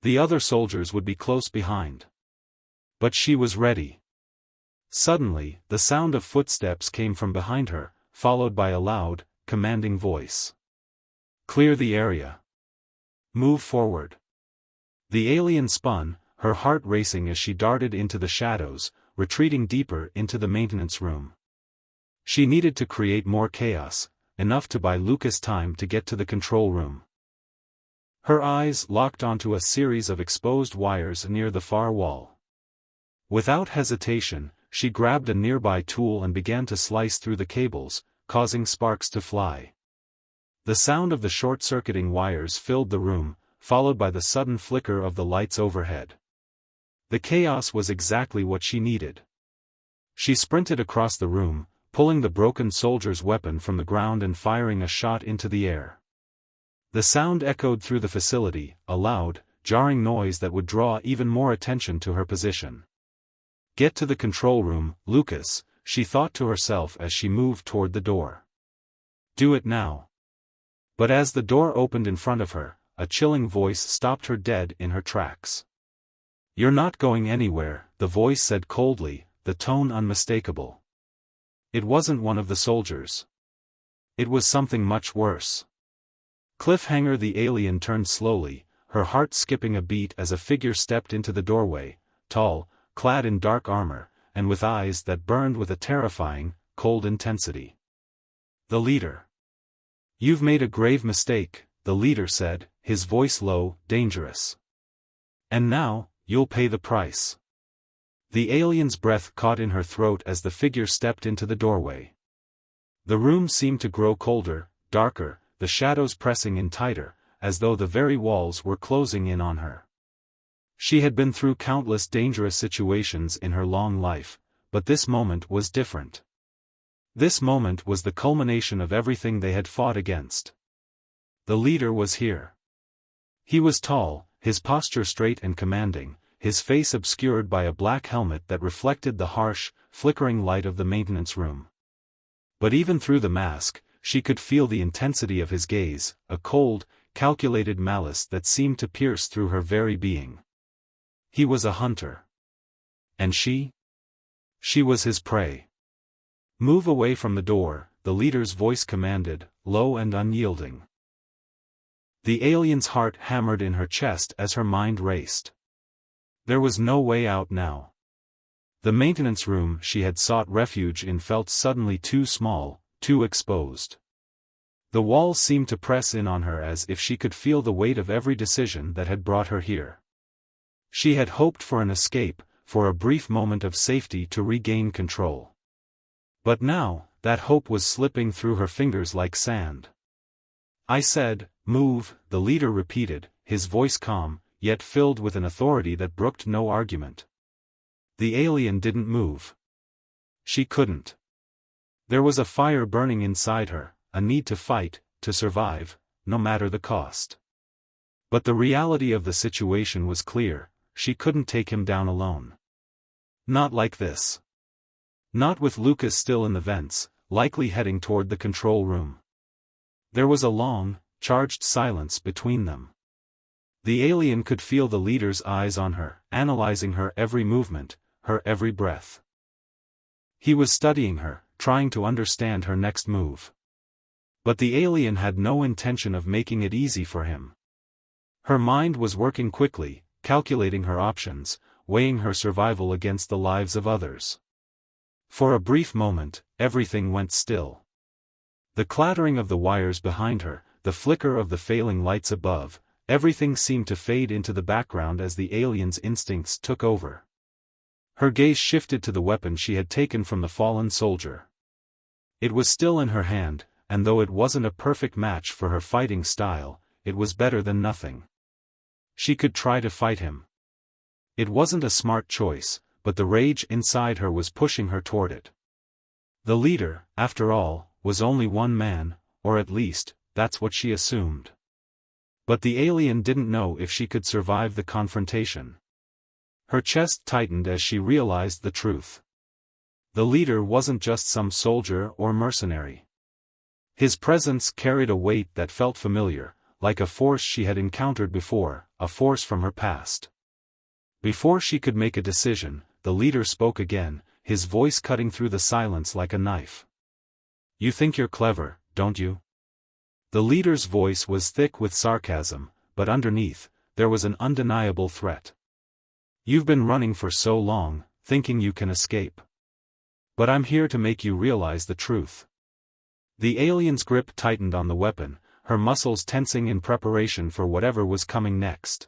The other soldiers would be close behind. But she was ready. Suddenly, the sound of footsteps came from behind her, followed by a loud, commanding voice. "Clear the area." Move forward. The alien spun, her heart racing as she darted into the shadows, retreating deeper into the maintenance room. She needed to create more chaos, enough to buy Lucas time to get to the control room. Her eyes locked onto a series of exposed wires near the far wall. Without hesitation, she grabbed a nearby tool and began to slice through the cables, causing sparks to fly. The sound of the short-circuiting wires filled the room, followed by the sudden flicker of the lights overhead. The chaos was exactly what she needed. She sprinted across the room, pulling the broken soldier's weapon from the ground and firing a shot into the air. The sound echoed through the facility, a loud, jarring noise that would draw even more attention to her position. Get to the control room, Lucas, she thought to herself as she moved toward the door. Do it now. But as the door opened in front of her, a chilling voice stopped her dead in her tracks. You're not going anywhere, the voice said coldly, the tone unmistakable. It wasn't one of the soldiers. It was something much worse. Cliffhanger. The alien turned slowly, her heart skipping a beat as a figure stepped into the doorway, tall, clad in dark armor, and with eyes that burned with a terrifying, cold intensity. The leader. You've made a grave mistake, the leader said, his voice low, dangerous. And now, you'll pay the price. The alien's breath caught in her throat as the figure stepped into the doorway. The room seemed to grow colder, darker, the shadows pressing in tighter, as though the very walls were closing in on her. She had been through countless dangerous situations in her long life, but this moment was different. This moment was the culmination of everything they had fought against. The leader was here. He was tall, his posture straight and commanding, his face obscured by a black helmet that reflected the harsh, flickering light of the maintenance room. But even through the mask, she could feel the intensity of his gaze, a cold, calculated malice that seemed to pierce through her very being. He was a hunter. And she? She was his prey. Move away from the door, the leader's voice commanded, low and unyielding. The alien's heart hammered in her chest as her mind raced. There was no way out now. The maintenance room she had sought refuge in felt suddenly too small, too exposed. The walls seemed to press in on her as if she could feel the weight of every decision that had brought her here. She had hoped for an escape, for a brief moment of safety to regain control. But now, that hope was slipping through her fingers like sand. I said, move, the leader repeated, his voice calm, yet filled with an authority that brooked no argument. The alien didn't move. She couldn't. There was a fire burning inside her, a need to fight, to survive, no matter the cost. But the reality of the situation was clear, she couldn't take him down alone. Not like this. Not with Lucas still in the vents, likely heading toward the control room. There was a long, charged silence between them. The alien could feel the leader's eyes on her, analyzing her every movement, her every breath. He was studying her, trying to understand her next move. But the alien had no intention of making it easy for him. Her mind was working quickly, calculating her options, weighing her survival against the lives of others. For a brief moment, everything went still. The clattering of the wires behind her, the flicker of the failing lights above, everything seemed to fade into the background as the alien's instincts took over. Her gaze shifted to the weapon she had taken from the fallen soldier. It was still in her hand, and though it wasn't a perfect match for her fighting style, it was better than nothing. She could try to fight him. It wasn't a smart choice, but the rage inside her was pushing her toward it. The leader, after all, was only one man, or at least, that's what she assumed. But the alien didn't know if she could survive the confrontation. Her chest tightened as she realized the truth. The leader wasn't just some soldier or mercenary. His presence carried a weight that felt familiar, like a force she had encountered before, a force from her past. Before she could make a decision, the leader spoke again, his voice cutting through the silence like a knife. You think you're clever, don't you? The leader's voice was thick with sarcasm, but underneath, there was an undeniable threat. You've been running for so long, thinking you can escape. But I'm here to make you realize the truth. The alien's grip tightened on the weapon, her muscles tensing in preparation for whatever was coming next.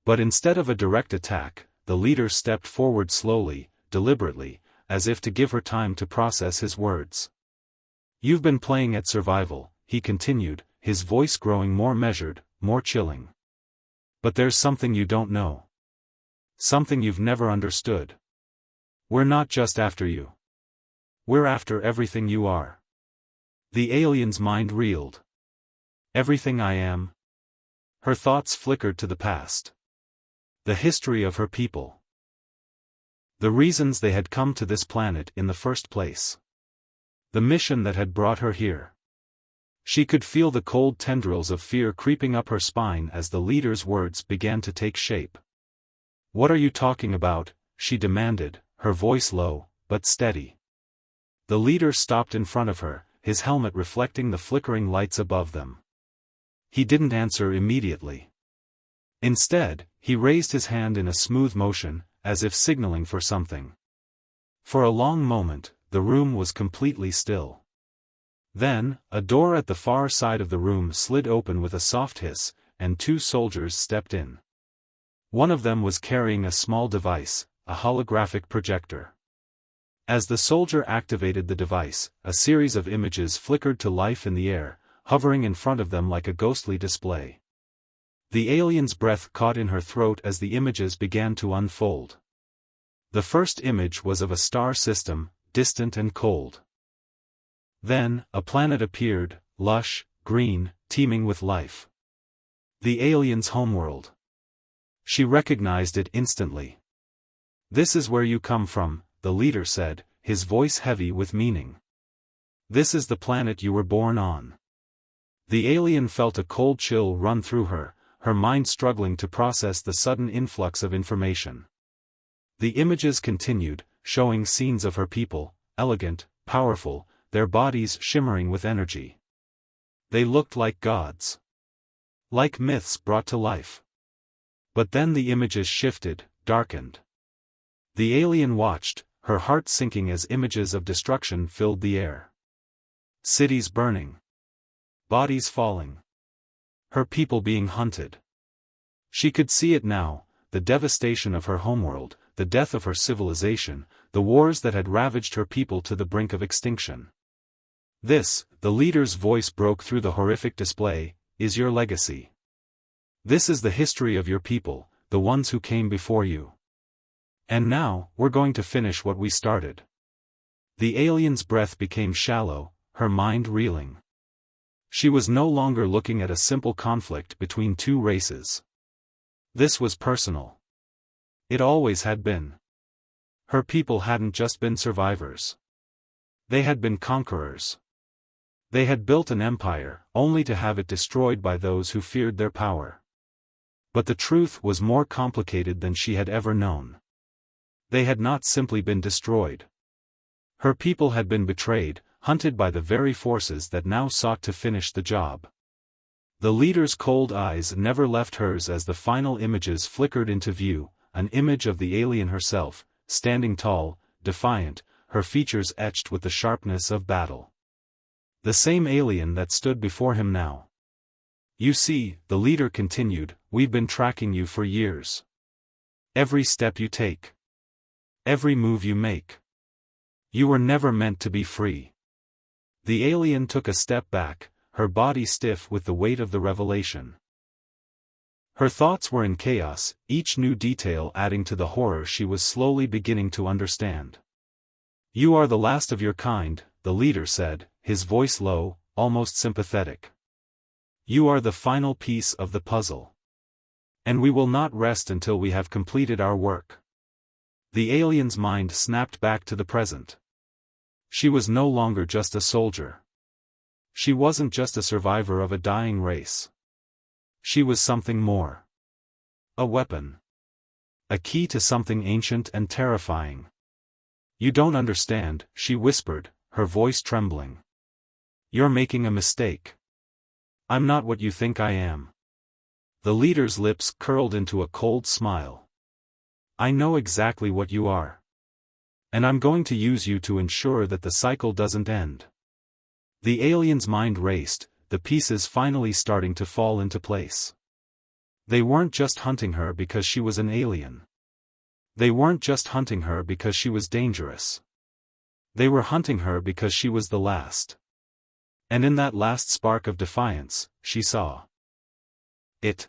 But instead of a direct attack, the leader stepped forward slowly, deliberately, as if to give her time to process his words. You've been playing at survival, he continued, his voice growing more measured, more chilling. But there's something you don't know. Something you've never understood. We're not just after you. We're after everything you are. The alien's mind reeled. Everything I am? Her thoughts flickered to the past. The history of her people. The reasons they had come to this planet in the first place. The mission that had brought her here. She could feel the cold tendrils of fear creeping up her spine as the leader's words began to take shape. What are you talking about? She demanded, her voice low, but steady. The leader stopped in front of her, his helmet reflecting the flickering lights above them. He didn't answer immediately. Instead, he raised his hand in a smooth motion, as if signaling for something. For a long moment, the room was completely still. Then, a door at the far side of the room slid open with a soft hiss, and two soldiers stepped in. One of them was carrying a small device, a holographic projector. As the soldier activated the device, a series of images flickered to life in the air, hovering in front of them like a ghostly display. The alien's breath caught in her throat as the images began to unfold. The first image was of a star system, distant and cold. Then, a planet appeared, lush, green, teeming with life. The alien's homeworld. She recognized it instantly. This is where you come from, the leader said, his voice heavy with meaning. This is the planet you were born on. The alien felt a cold chill run through her, her mind struggling to process the sudden influx of information. The images continued, showing scenes of her people, elegant, powerful, their bodies shimmering with energy. They looked like gods. Like myths brought to life. But then the images shifted, darkened. The alien watched, her heart sinking as images of destruction filled the air. Cities burning. Bodies falling. Her people being hunted. She could see it now, the devastation of her homeworld, the death of her civilization, the wars that had ravaged her people to the brink of extinction. This, the leader's voice broke through the horrific display, is your legacy. This is the history of your people, the ones who came before you. And now, we're going to finish what we started. The alien's breath became shallow, her mind reeling. She was no longer looking at a simple conflict between two races. This was personal. It always had been. Her people hadn't just been survivors. They had been conquerors. They had built an empire, only to have it destroyed by those who feared their power. But the truth was more complicated than she had ever known. They had not simply been destroyed. Her people had been betrayed, hunted by the very forces that now sought to finish the job. The leader's cold eyes never left hers as the final images flickered into view, an image of the alien herself, standing tall, defiant, her features etched with the sharpness of battle. The same alien that stood before him now. You see, the leader continued, we've been tracking you for years. Every step you take. Every move you make. You were never meant to be free. The alien took a step back, her body stiff with the weight of the revelation. Her thoughts were in chaos, each new detail adding to the horror she was slowly beginning to understand. You are the last of your kind, the leader said, his voice low, almost sympathetic. You are the final piece of the puzzle. And we will not rest until we have completed our work. The alien's mind snapped back to the present. She was no longer just a soldier. She wasn't just a survivor of a dying race. She was something more. A weapon. A key to something ancient and terrifying. You don't understand, she whispered, her voice trembling. You're making a mistake. I'm not what you think I am. The leader's lips curled into a cold smile. I know exactly what you are. And I'm going to use you to ensure that the cycle doesn't end. The alien's mind raced, the pieces finally starting to fall into place. They weren't just hunting her because she was an alien. They weren't just hunting her because she was dangerous. They were hunting her because she was the last. And in that last spark of defiance, she saw it.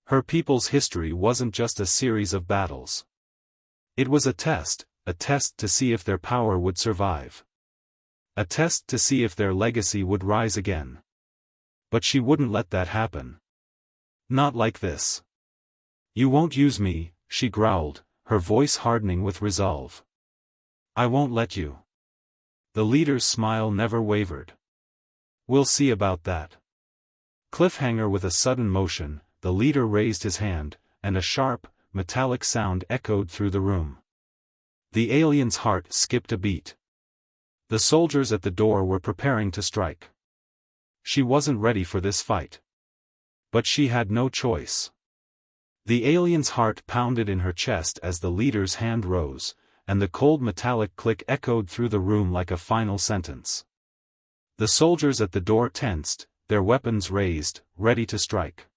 Her people's history wasn't just a series of battles. It was a test to see if their power would survive. A test to see if their legacy would rise again. But she wouldn't let that happen. Not like this. You won't use me, she growled, her voice hardening with resolve. I won't let you. The leader's smile never wavered. We'll see about that. Cliffhanger. With a sudden motion, the leader raised his hand, and a sharp, metallic sound echoed through the room. The alien's heart skipped a beat. The soldiers at the door were preparing to strike. She wasn't ready for this fight. But she had no choice. The alien's heart pounded in her chest as the leader's hand rose, and the cold metallic click echoed through the room like a final sentence. The soldiers at the door tensed, their weapons raised, ready to strike.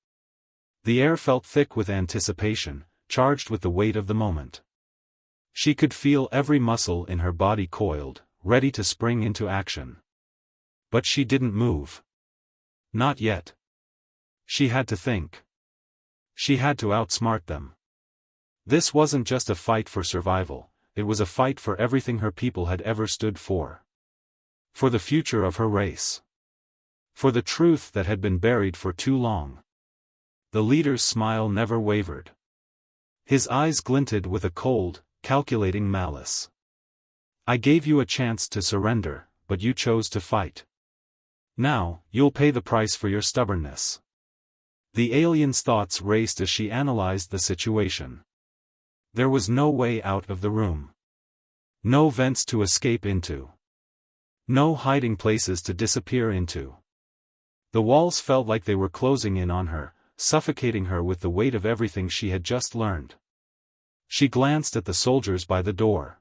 The air felt thick with anticipation, charged with the weight of the moment. She could feel every muscle in her body coiled, ready to spring into action. But she didn't move. Not yet. She had to think. She had to outsmart them. This wasn't just a fight for survival, it was a fight for everything her people had ever stood for. For the future of her race. For the truth that had been buried for too long. The leader's smile never wavered. His eyes glinted with a cold, calculating malice. I gave you a chance to surrender, but you chose to fight. Now, you'll pay the price for your stubbornness. The alien's thoughts raced as she analyzed the situation. There was no way out of the room. No vents to escape into. No hiding places to disappear into. The walls felt like they were closing in on her, suffocating her with the weight of everything she had just learned. She glanced at the soldiers by the door.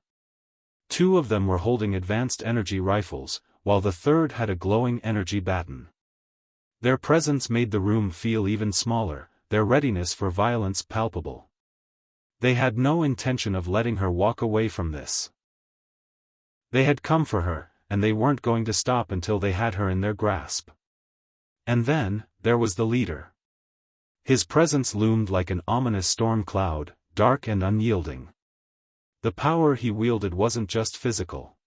2 of them were holding advanced energy rifles, while the third had a glowing energy baton. Their presence made the room feel even smaller, their readiness for violence palpable. They had no intention of letting her walk away from this. They had come for her, and they weren't going to stop until they had her in their grasp. And then, there was the leader. His presence loomed like an ominous storm cloud, dark and unyielding. The power he wielded wasn't just physical.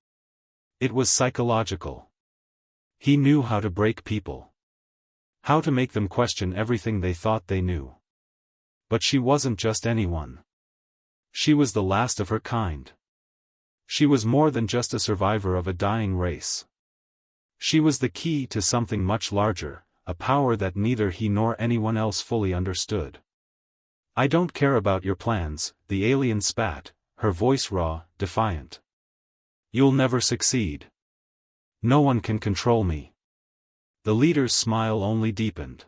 It was psychological. He knew how to break people. How to make them question everything they thought they knew. But she wasn't just anyone. She was the last of her kind. She was more than just a survivor of a dying race. She was the key to something much larger, a power that neither he nor anyone else fully understood. I don't care about your plans, the alien spat, her voice raw, defiant. You'll never succeed. No one can control me. The leader's smile only deepened.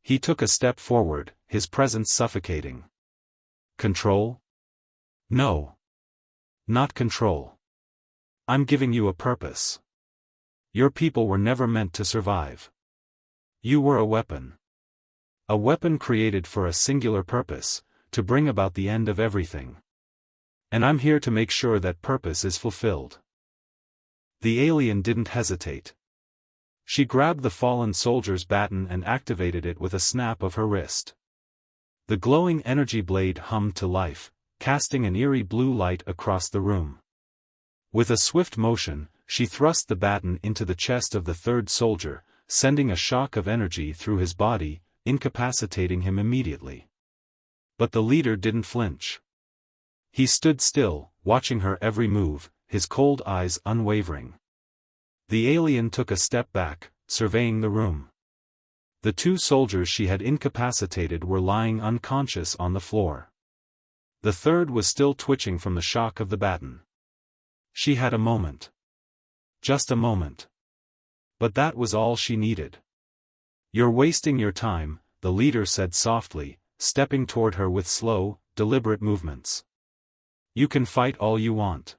He took a step forward, his presence suffocating. Control? No. Not control. I'm giving you a purpose. Your people were never meant to survive. You were a weapon. A weapon created for a singular purpose, to bring about the end of everything. And I'm here to make sure that purpose is fulfilled. The alien didn't hesitate. She grabbed the fallen soldier's baton and activated it with a snap of her wrist. The glowing energy blade hummed to life, casting an eerie blue light across the room. With a swift motion, she thrust the baton into the chest of the third soldier, sending a shock of energy through his body, incapacitating him immediately. But the leader didn't flinch. He stood still, watching her every move, his cold eyes unwavering. The alien took a step back, surveying the room. The 2 soldiers she had incapacitated were lying unconscious on the floor. The third was still twitching from the shock of the baton. She had a moment. Just a moment. But that was all she needed. You're wasting your time, the leader said softly, stepping toward her with slow, deliberate movements. You can fight all you want.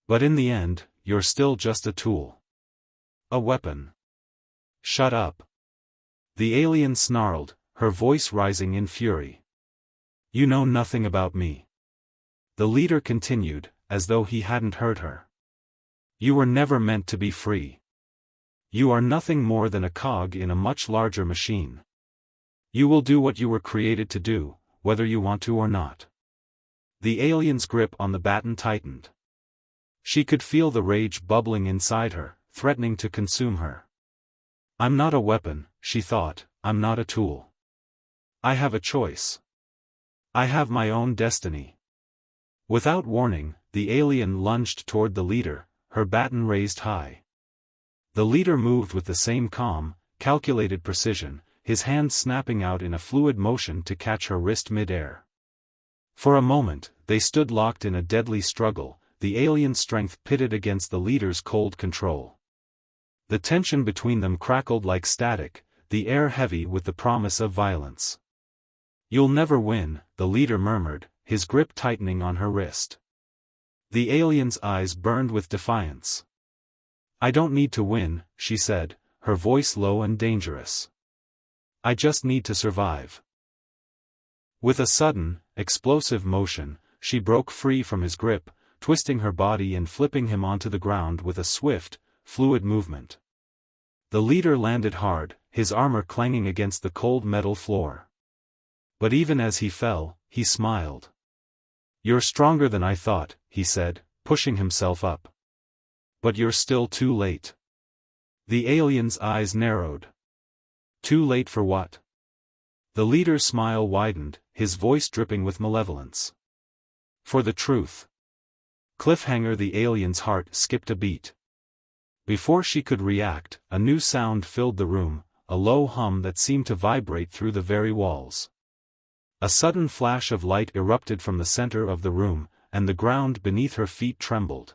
But in the end, you're still just a tool. A weapon. Shut up. The alien snarled, her voice rising in fury. You know nothing about me. The leader continued, as though he hadn't heard her. You were never meant to be free. You are nothing more than a cog in a much larger machine. You will do what you were created to do, whether you want to or not. The alien's grip on the baton tightened. She could feel the rage bubbling inside her, threatening to consume her. I'm not a weapon, she thought, I'm not a tool. I have a choice. I have my own destiny. Without warning, the alien lunged toward the leader, her baton raised high. The leader moved with the same calm, calculated precision, his hand snapping out in a fluid motion to catch her wrist mid-air. For a moment, they stood locked in a deadly struggle, the alien's strength pitted against the leader's cold control. The tension between them crackled like static, the air heavy with the promise of violence. You'll never win, the leader murmured, his grip tightening on her wrist. The alien's eyes burned with defiance. I don't need to win, she said, her voice low and dangerous. I just need to survive. With a sudden, explosive motion, she broke free from his grip, twisting her body and flipping him onto the ground with a swift, fluid movement. The leader landed hard, his armor clanging against the cold metal floor. But even as he fell, he smiled. You're stronger than I thought, he said, pushing himself up. But you're still too late. The alien's eyes narrowed. Too late for what? The leader's smile widened, his voice dripping with malevolence. For the truth. Cliffhanger. The alien's heart skipped a beat. Before she could react, a new sound filled the room, a low hum that seemed to vibrate through the very walls. A sudden flash of light erupted from the center of the room, and the ground beneath her feet trembled.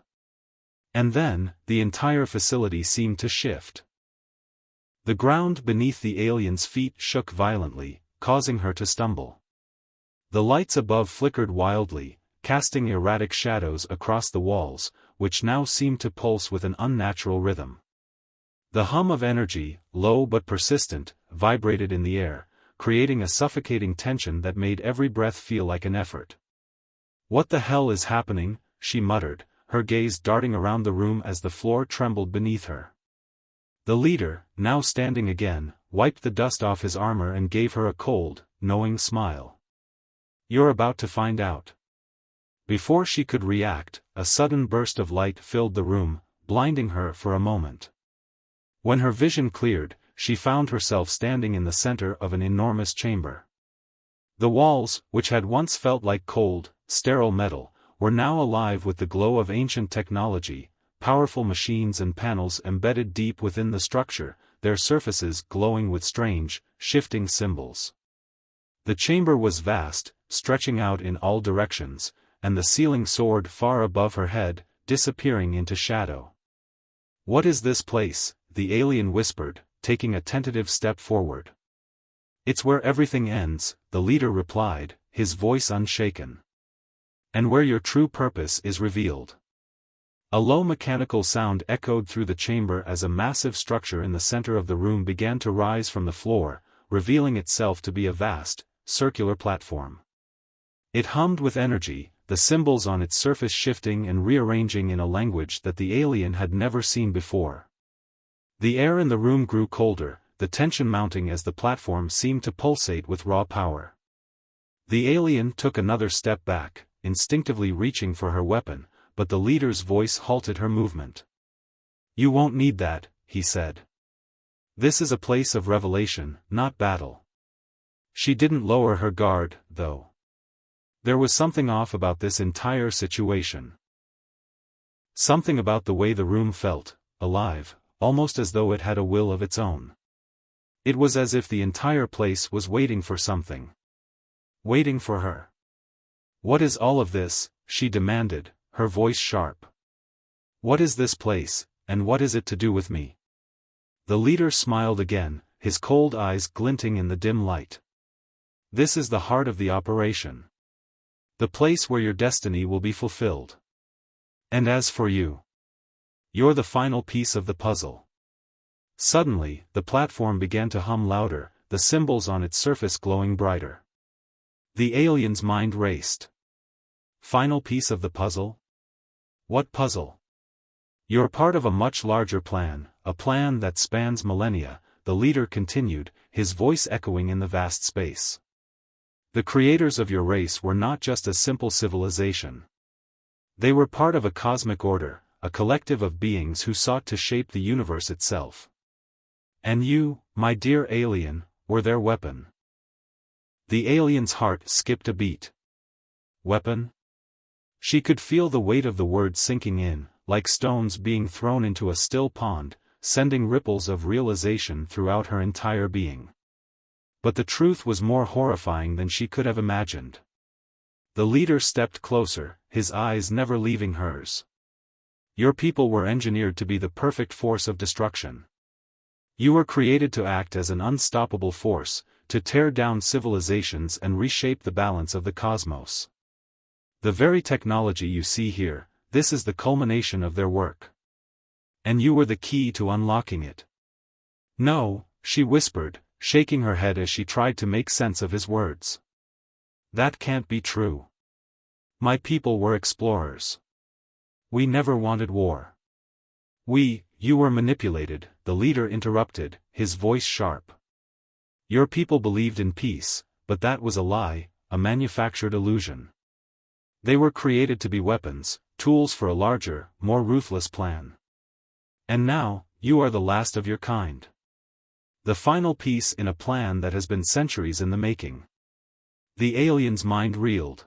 And then, the entire facility seemed to shift. The ground beneath the alien's feet shook violently, causing her to stumble. The lights above flickered wildly, casting erratic shadows across the walls, which now seemed to pulse with an unnatural rhythm. The hum of energy, low but persistent, vibrated in the air, creating a suffocating tension that made every breath feel like an effort. What the hell is happening? She muttered, her gaze darting around the room as the floor trembled beneath her. The leader, now standing again, wiped the dust off his armor and gave her a cold, knowing smile. You're about to find out. Before she could react, a sudden burst of light filled the room, blinding her for a moment. When her vision cleared, she found herself standing in the center of an enormous chamber. The walls, which had once felt like cold, sterile metal, were now alive with the glow of ancient technology, powerful machines and panels embedded deep within the structure, their surfaces glowing with strange, shifting symbols. The chamber was vast, stretching out in all directions, and the ceiling soared far above her head, disappearing into shadow. What is this place? The alien whispered, taking a tentative step forward. It's where everything ends, the leader replied, his voice unshaken. And where your true purpose is revealed. A low mechanical sound echoed through the chamber as a massive structure in the center of the room began to rise from the floor, revealing itself to be a vast, circular platform. It hummed with energy, the symbols on its surface shifting and rearranging in a language that the alien had never seen before. The air in the room grew colder, the tension mounting as the platform seemed to pulsate with raw power. The alien took another step back, instinctively reaching for her weapon, but the leader's voice halted her movement. You won't need that, he said. This is a place of revelation, not battle. She didn't lower her guard, though. There was something off about this entire situation. Something about the way the room felt, alive, almost as though it had a will of its own. It was as if the entire place was waiting for something. Waiting for her. What is all of this? She demanded, her voice sharp. What is this place, and what is it to do with me? The leader smiled again, his cold eyes glinting in the dim light. This is the heart of the operation. The place where your destiny will be fulfilled. And as for you, you're the final piece of the puzzle. Suddenly, the platform began to hum louder, the symbols on its surface glowing brighter. The alien's mind raced. Final piece of the puzzle? What puzzle? You're part of a much larger plan, a plan that spans millennia, the leader continued, his voice echoing in the vast space. The creators of your race were not just a simple civilization. They were part of a cosmic order, a collective of beings who sought to shape the universe itself. And you, my dear alien, were their weapon. The alien's heart skipped a beat. Weapon? She could feel the weight of the word sinking in, like stones being thrown into a still pond, sending ripples of realization throughout her entire being. But the truth was more horrifying than she could have imagined. The leader stepped closer, his eyes never leaving hers. Your people were engineered to be the perfect force of destruction. You were created to act as an unstoppable force, to tear down civilizations and reshape the balance of the cosmos. The very technology you see here, this is the culmination of their work. And you were the key to unlocking it. No, she whispered, shaking her head as she tried to make sense of his words. That can't be true. My people were explorers. We never wanted war. You were manipulated, the leader interrupted, his voice sharp. Your people believed in peace, but that was a lie, a manufactured illusion. They were created to be weapons, tools for a larger, more ruthless plan. And now, you are the last of your kind. The final piece in a plan that has been centuries in the making. The alien's mind reeled.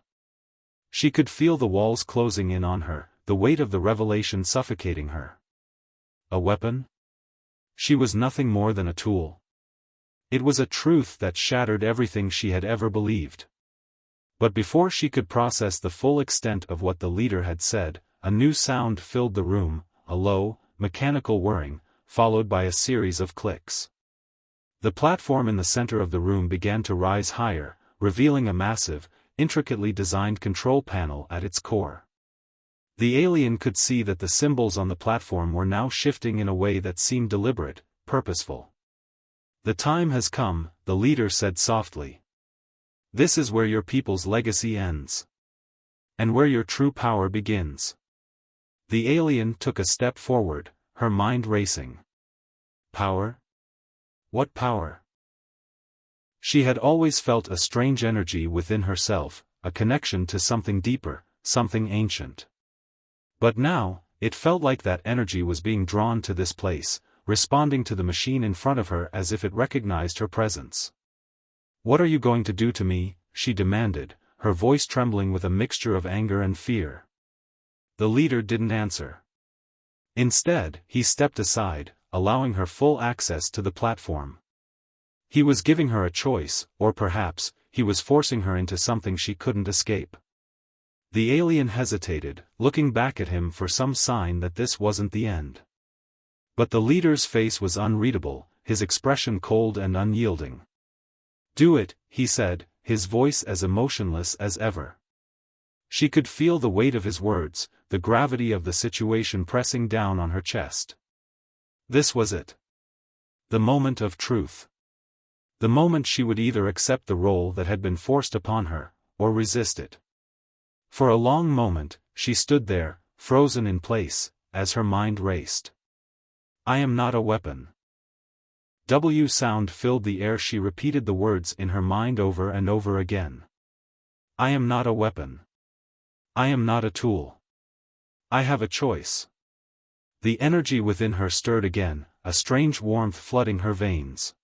She could feel the walls closing in on her, the weight of the revelation suffocating her. A weapon? She was nothing more than a tool. It was a truth that shattered everything she had ever believed. But before she could process the full extent of what the leader had said, a new sound filled the room, a low, mechanical whirring, followed by a series of clicks. The platform in the center of the room began to rise higher, revealing a massive, intricately designed control panel at its core. The alien could see that the symbols on the platform were now shifting in a way that seemed deliberate, purposeful. The time has come, the leader said softly. This is where your people's legacy ends. And where your true power begins. The alien took a step forward, her mind racing. Power? What power? She had always felt a strange energy within herself, a connection to something deeper, something ancient. But now, it felt like that energy was being drawn to this place, responding to the machine in front of her as if it recognized her presence. What are you going to do to me? She demanded, her voice trembling with a mixture of anger and fear. The leader didn't answer. Instead, he stepped aside, allowing her full access to the platform. He was giving her a choice, or perhaps, he was forcing her into something she couldn't escape. The alien hesitated, looking back at him for some sign that this wasn't the end. But the leader's face was unreadable, his expression cold and unyielding. Do it, he said, his voice as emotionless as ever. She could feel the weight of his words, the gravity of the situation pressing down on her chest. This was it. The moment of truth. The moment she would either accept the role that had been forced upon her, or resist it. For a long moment, she stood there, frozen in place, as her mind raced. I am not a weapon. W sound filled the air. She repeated the words in her mind over and over again. I am not a weapon. I am not a tool. I have a choice. The energy within her stirred again, a strange warmth flooding her veins.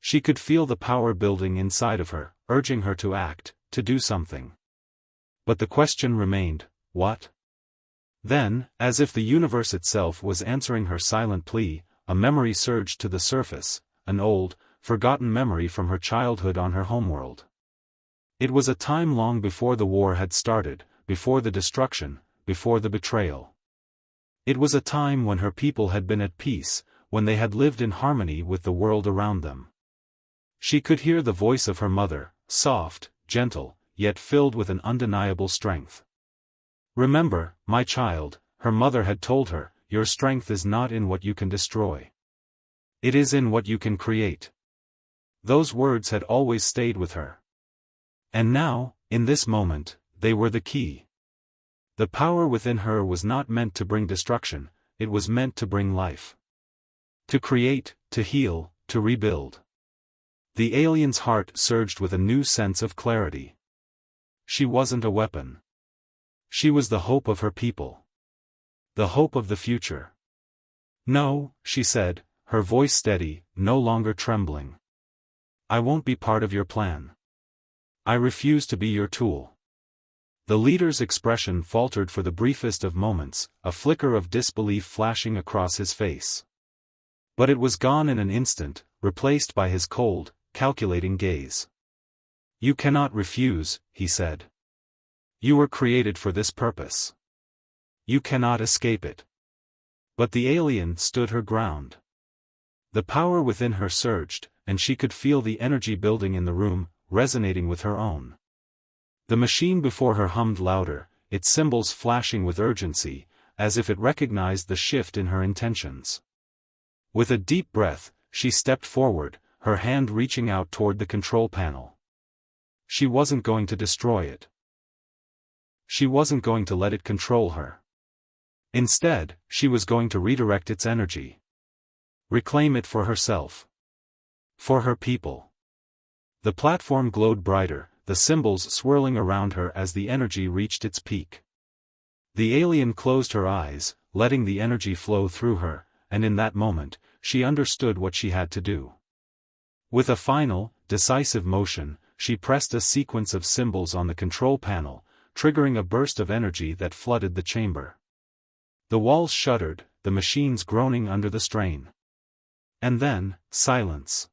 She could feel the power building inside of her, urging her to act, to do something. But the question remained, what? Then, as if the universe itself was answering her silent plea, a memory surged to the surface, an old, forgotten memory from her childhood on her homeworld. It was a time long before the war had started, before the destruction, before the betrayal. It was a time when her people had been at peace, when they had lived in harmony with the world around them. She could hear the voice of her mother, soft, gentle, yet filled with an undeniable strength. "Remember, my child," her mother had told her, "your strength is not in what you can destroy. It is in what you can create." Those words had always stayed with her. And now, in this moment, they were the key. The power within her was not meant to bring destruction, it was meant to bring life. To create, to heal, to rebuild. The alien's heart surged with a new sense of clarity. She wasn't a weapon. She was the hope of her people. The hope of the future. "No," she said, her voice steady, no longer trembling. "I won't be part of your plan. I refuse to be your tool." The leader's expression faltered for the briefest of moments, a flicker of disbelief flashing across his face. But it was gone in an instant, replaced by his cold, calculating gaze. "You cannot refuse," he said. "You were created for this purpose. You cannot escape it." But the alien stood her ground. The power within her surged, and she could feel the energy building in the room, resonating with her own. The machine before her hummed louder, its symbols flashing with urgency, as if it recognized the shift in her intentions. With a deep breath, she stepped forward, her hand reaching out toward the control panel. She wasn't going to destroy it. She wasn't going to let it control her. Instead, she was going to redirect its energy. Reclaim it for herself. For her people. The platform glowed brighter, the symbols swirling around her as the energy reached its peak. The alien closed her eyes, letting the energy flow through her, and in that moment, she understood what she had to do. With a final, decisive motion, she pressed a sequence of symbols on the control panel, triggering a burst of energy that flooded the chamber. The walls shuddered, the machines groaning under the strain. And then, silence.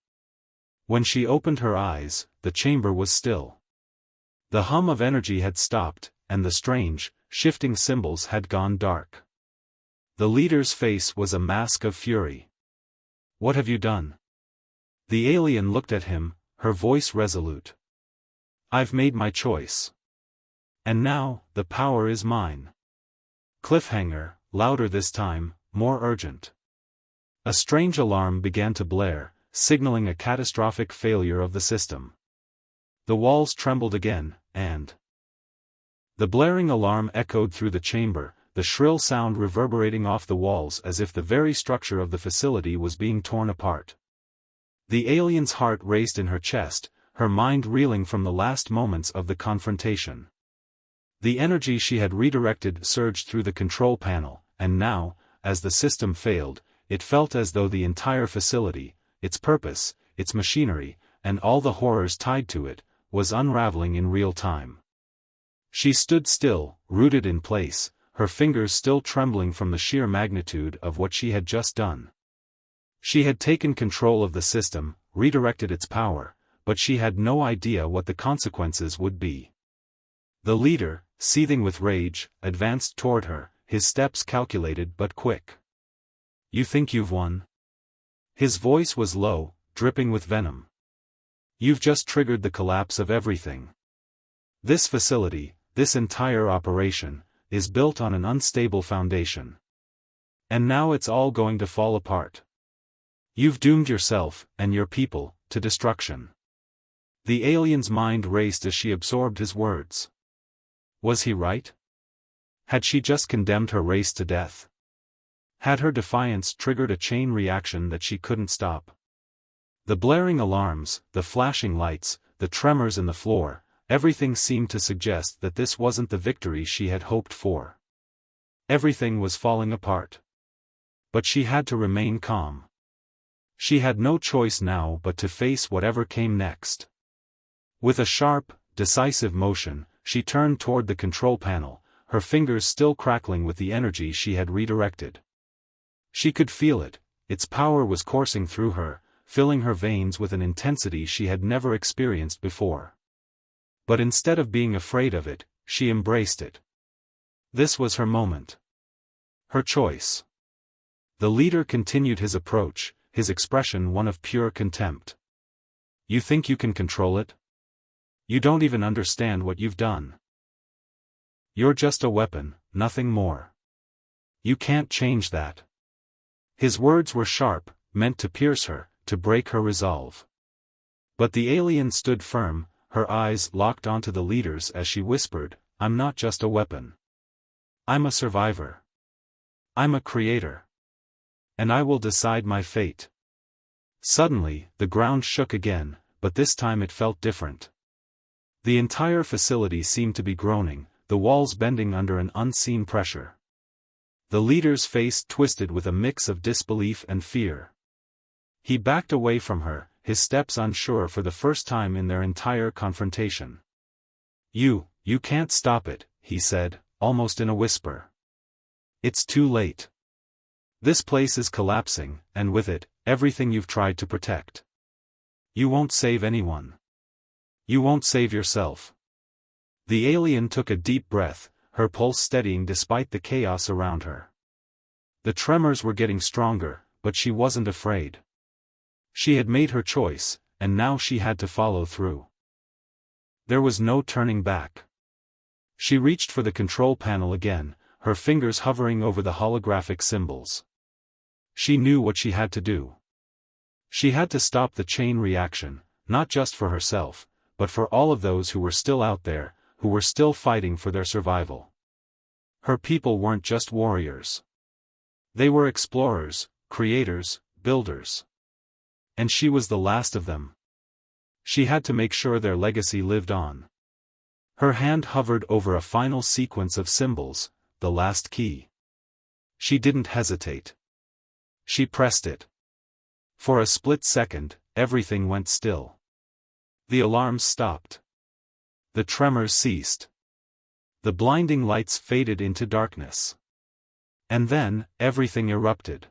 When she opened her eyes, the chamber was still. The hum of energy had stopped, and the strange, shifting symbols had gone dark. The leader's face was a mask of fury. "What have you done?" The alien looked at him, her voice resolute. "I've made my choice. And now, the power is mine." Cliffhanger, louder this time, more urgent. A strange alarm began to blare, signaling a catastrophic failure of the system. The walls trembled again, and the blaring alarm echoed through the chamber, the shrill sound reverberating off the walls as if the very structure of the facility was being torn apart. The alien's heart raced in her chest, her mind reeling from the last moments of the confrontation. The energy she had redirected surged through the control panel, and now, as the system failed, it felt as though the entire facility, its purpose, its machinery, and all the horrors tied to it, was unraveling in real time. She stood still, rooted in place, her fingers still trembling from the sheer magnitude of what she had just done. She had taken control of the system, redirected its power, but she had no idea what the consequences would be. The leader, seething with rage, advanced toward her, his steps calculated but quick. "You think you've won?" His voice was low, dripping with venom. "You've just triggered the collapse of everything. This facility, this entire operation, is built on an unstable foundation. And now it's all going to fall apart. You've doomed yourself, and your people, to destruction." The alien's mind raced as she absorbed his words. Was he right? Had she just condemned her race to death? Had her defiance triggered a chain reaction that she couldn't stop? The blaring alarms, the flashing lights, the tremors in the floor, everything seemed to suggest that this wasn't the victory she had hoped for. Everything was falling apart. But she had to remain calm. She had no choice now but to face whatever came next. With a sharp, decisive motion, she turned toward the control panel, her fingers still crackling with the energy she had redirected. She could feel it, its power was coursing through her, filling her veins with an intensity she had never experienced before. But instead of being afraid of it, she embraced it. This was her moment. Her choice. The leader continued his approach, his expression one of pure contempt. You think you can control it? You don't even understand what you've done. You're just a weapon, nothing more. You can't change that. His words were sharp, meant to pierce her, to break her resolve. But the alien stood firm, her eyes locked onto the leader's as she whispered, I'm not just a weapon. I'm a survivor. I'm a creator. And I will decide my fate. Suddenly, the ground shook again, but this time it felt different. The entire facility seemed to be groaning, the walls bending under an unseen pressure. The leader's face twisted with a mix of disbelief and fear. He backed away from her, his steps unsure for the first time in their entire confrontation. You can't stop it, he said, almost in a whisper. It's too late. This place is collapsing, and with it, everything you've tried to protect. You won't save anyone. You won't save yourself. The alien took a deep breath, her pulse steadying despite the chaos around her. The tremors were getting stronger, but she wasn't afraid. She had made her choice, and now she had to follow through. There was no turning back. She reached for the control panel again, her fingers hovering over the holographic symbols. She knew what she had to do. She had to stop the chain reaction, not just for herself, but for all of those who were still out there, who were still fighting for their survival. Her people weren't just warriors. They were explorers, creators, builders. And she was the last of them. She had to make sure their legacy lived on. Her hand hovered over a final sequence of symbols, the last key. She didn't hesitate. She pressed it. For a split second, everything went still. The alarms stopped. The tremors ceased. The blinding lights faded into darkness. And then, everything erupted.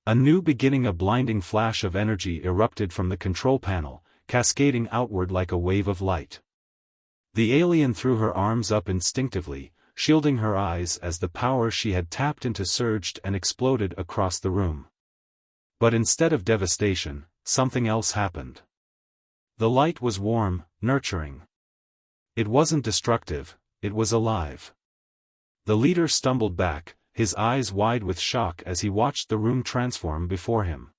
A new beginning, a blinding flash of energy erupted from the control panel, cascading outward like a wave of light. The alien threw her arms up instinctively, shielding her eyes as the power she had tapped into surged and exploded across the room. But instead of devastation, something else happened. The light was warm, nurturing. It wasn't destructive, it was alive. The leader stumbled back, his eyes wide with shock as he watched the room transform before him.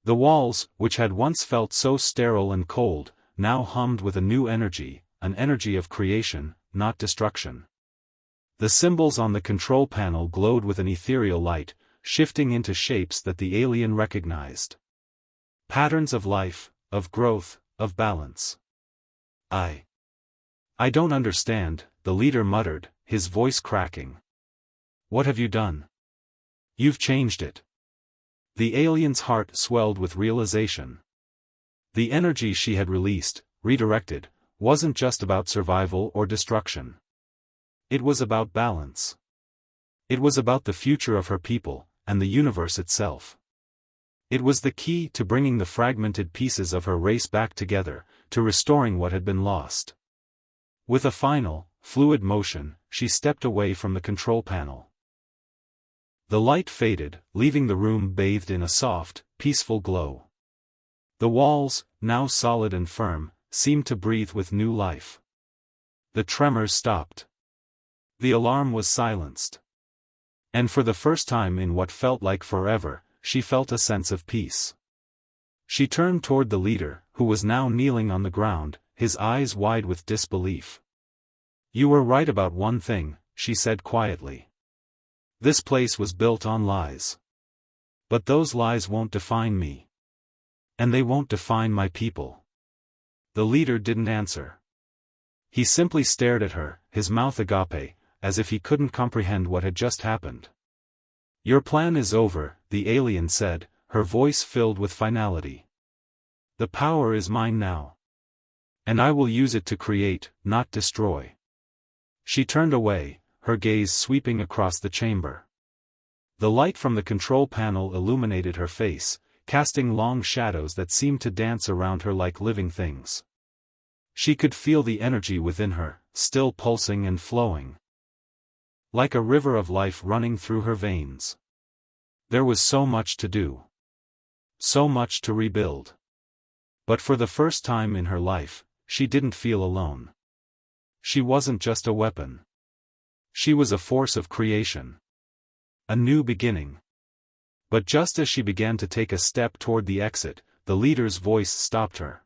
The walls, which had once felt so sterile and cold, now hummed with a new energy, an energy of creation, not destruction. The symbols on the control panel glowed with an ethereal light, shifting into shapes that the alien recognized. Patterns of life, of growth, of balance. I don't understand, the leader muttered, his voice cracking. What have you done? You've changed it. The alien's heart swelled with realization. The energy she had released, redirected, wasn't just about survival or destruction. It was about balance. It was about the future of her people, and the universe itself. It was the key to bringing the fragmented pieces of her race back together, to restoring what had been lost. With a final, fluid motion, she stepped away from the control panel. The light faded, leaving the room bathed in a soft, peaceful glow. The walls, now solid and firm, seemed to breathe with new life. The tremors stopped. The alarm was silenced. And for the first time in what felt like forever, she felt a sense of peace. She turned toward the leader, who was now kneeling on the ground, his eyes wide with disbelief. You were right about one thing, she said quietly. This place was built on lies. But those lies won't define me. And they won't define my people. The leader didn't answer. He simply stared at her, his mouth agape, as if he couldn't comprehend what had just happened. Your plan is over, the alien said, her voice filled with finality. The power is mine now. And I will use it to create, not destroy. She turned away, her gaze sweeping across the chamber. The light from the control panel illuminated her face, casting long shadows that seemed to dance around her like living things. She could feel the energy within her, still pulsing and flowing. Like a river of life running through her veins. There was so much to do. So much to rebuild. But for the first time in her life, she didn't feel alone. She wasn't just a weapon. She was a force of creation. A new beginning. But just as she began to take a step toward the exit, the leader's voice stopped her.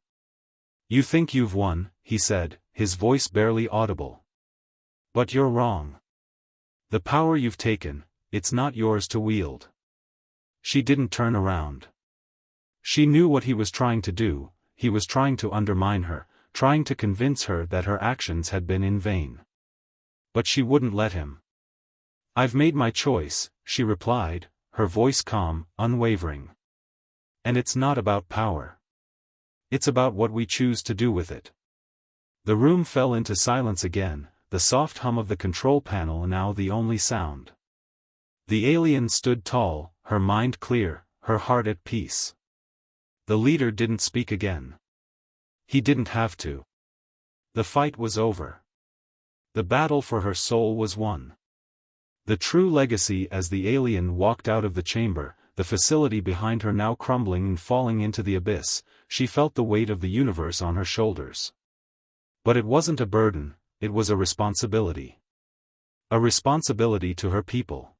"You think you've won," he said, his voice barely audible. "But you're wrong. The power you've taken, it's not yours to wield." She didn't turn around. She knew what he was trying to do. He was trying to undermine her, trying to convince her that her actions had been in vain. But she wouldn't let him. "I've made my choice," she replied, her voice calm, unwavering. "And it's not about power. It's about what we choose to do with it." The room fell into silence again, the soft hum of the control panel now the only sound. The alien stood tall, her mind clear, her heart at peace. The leader didn't speak again. He didn't have to. The fight was over. The battle for her soul was won. The true legacy. As the alien walked out of the chamber, the facility behind her now crumbling and falling into the abyss, she felt the weight of the universe on her shoulders. But it wasn't a burden, it was a responsibility. A responsibility to her people.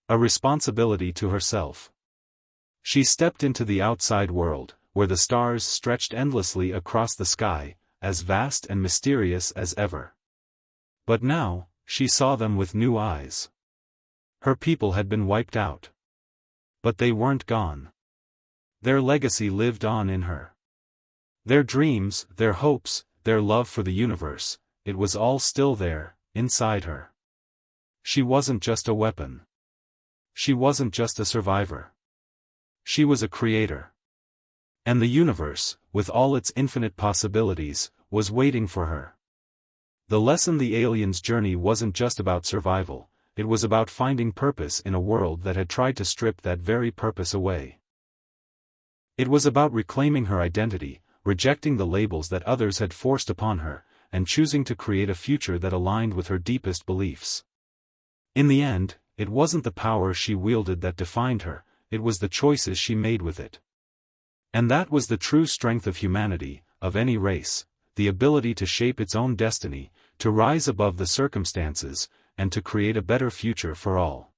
A responsibility to herself. She stepped into the outside world, where the stars stretched endlessly across the sky, as vast and mysterious as ever. But now, she saw them with new eyes. Her people had been wiped out. But they weren't gone. Their legacy lived on in her. Their dreams, their hopes, their love for the universe, it was all still there, inside her. She wasn't just a weapon. She wasn't just a survivor. She was a creator. And the universe, with all its infinite possibilities, was waiting for her. The lesson: the alien's journey wasn't just about survival, it was about finding purpose in a world that had tried to strip that very purpose away. It was about reclaiming her identity, rejecting the labels that others had forced upon her, and choosing to create a future that aligned with her deepest beliefs. In the end, it wasn't the power she wielded that defined her, it was the choices she made with it. And that was the true strength of humanity, of any race, the ability to shape its own destiny, to rise above the circumstances, and to create a better future for all.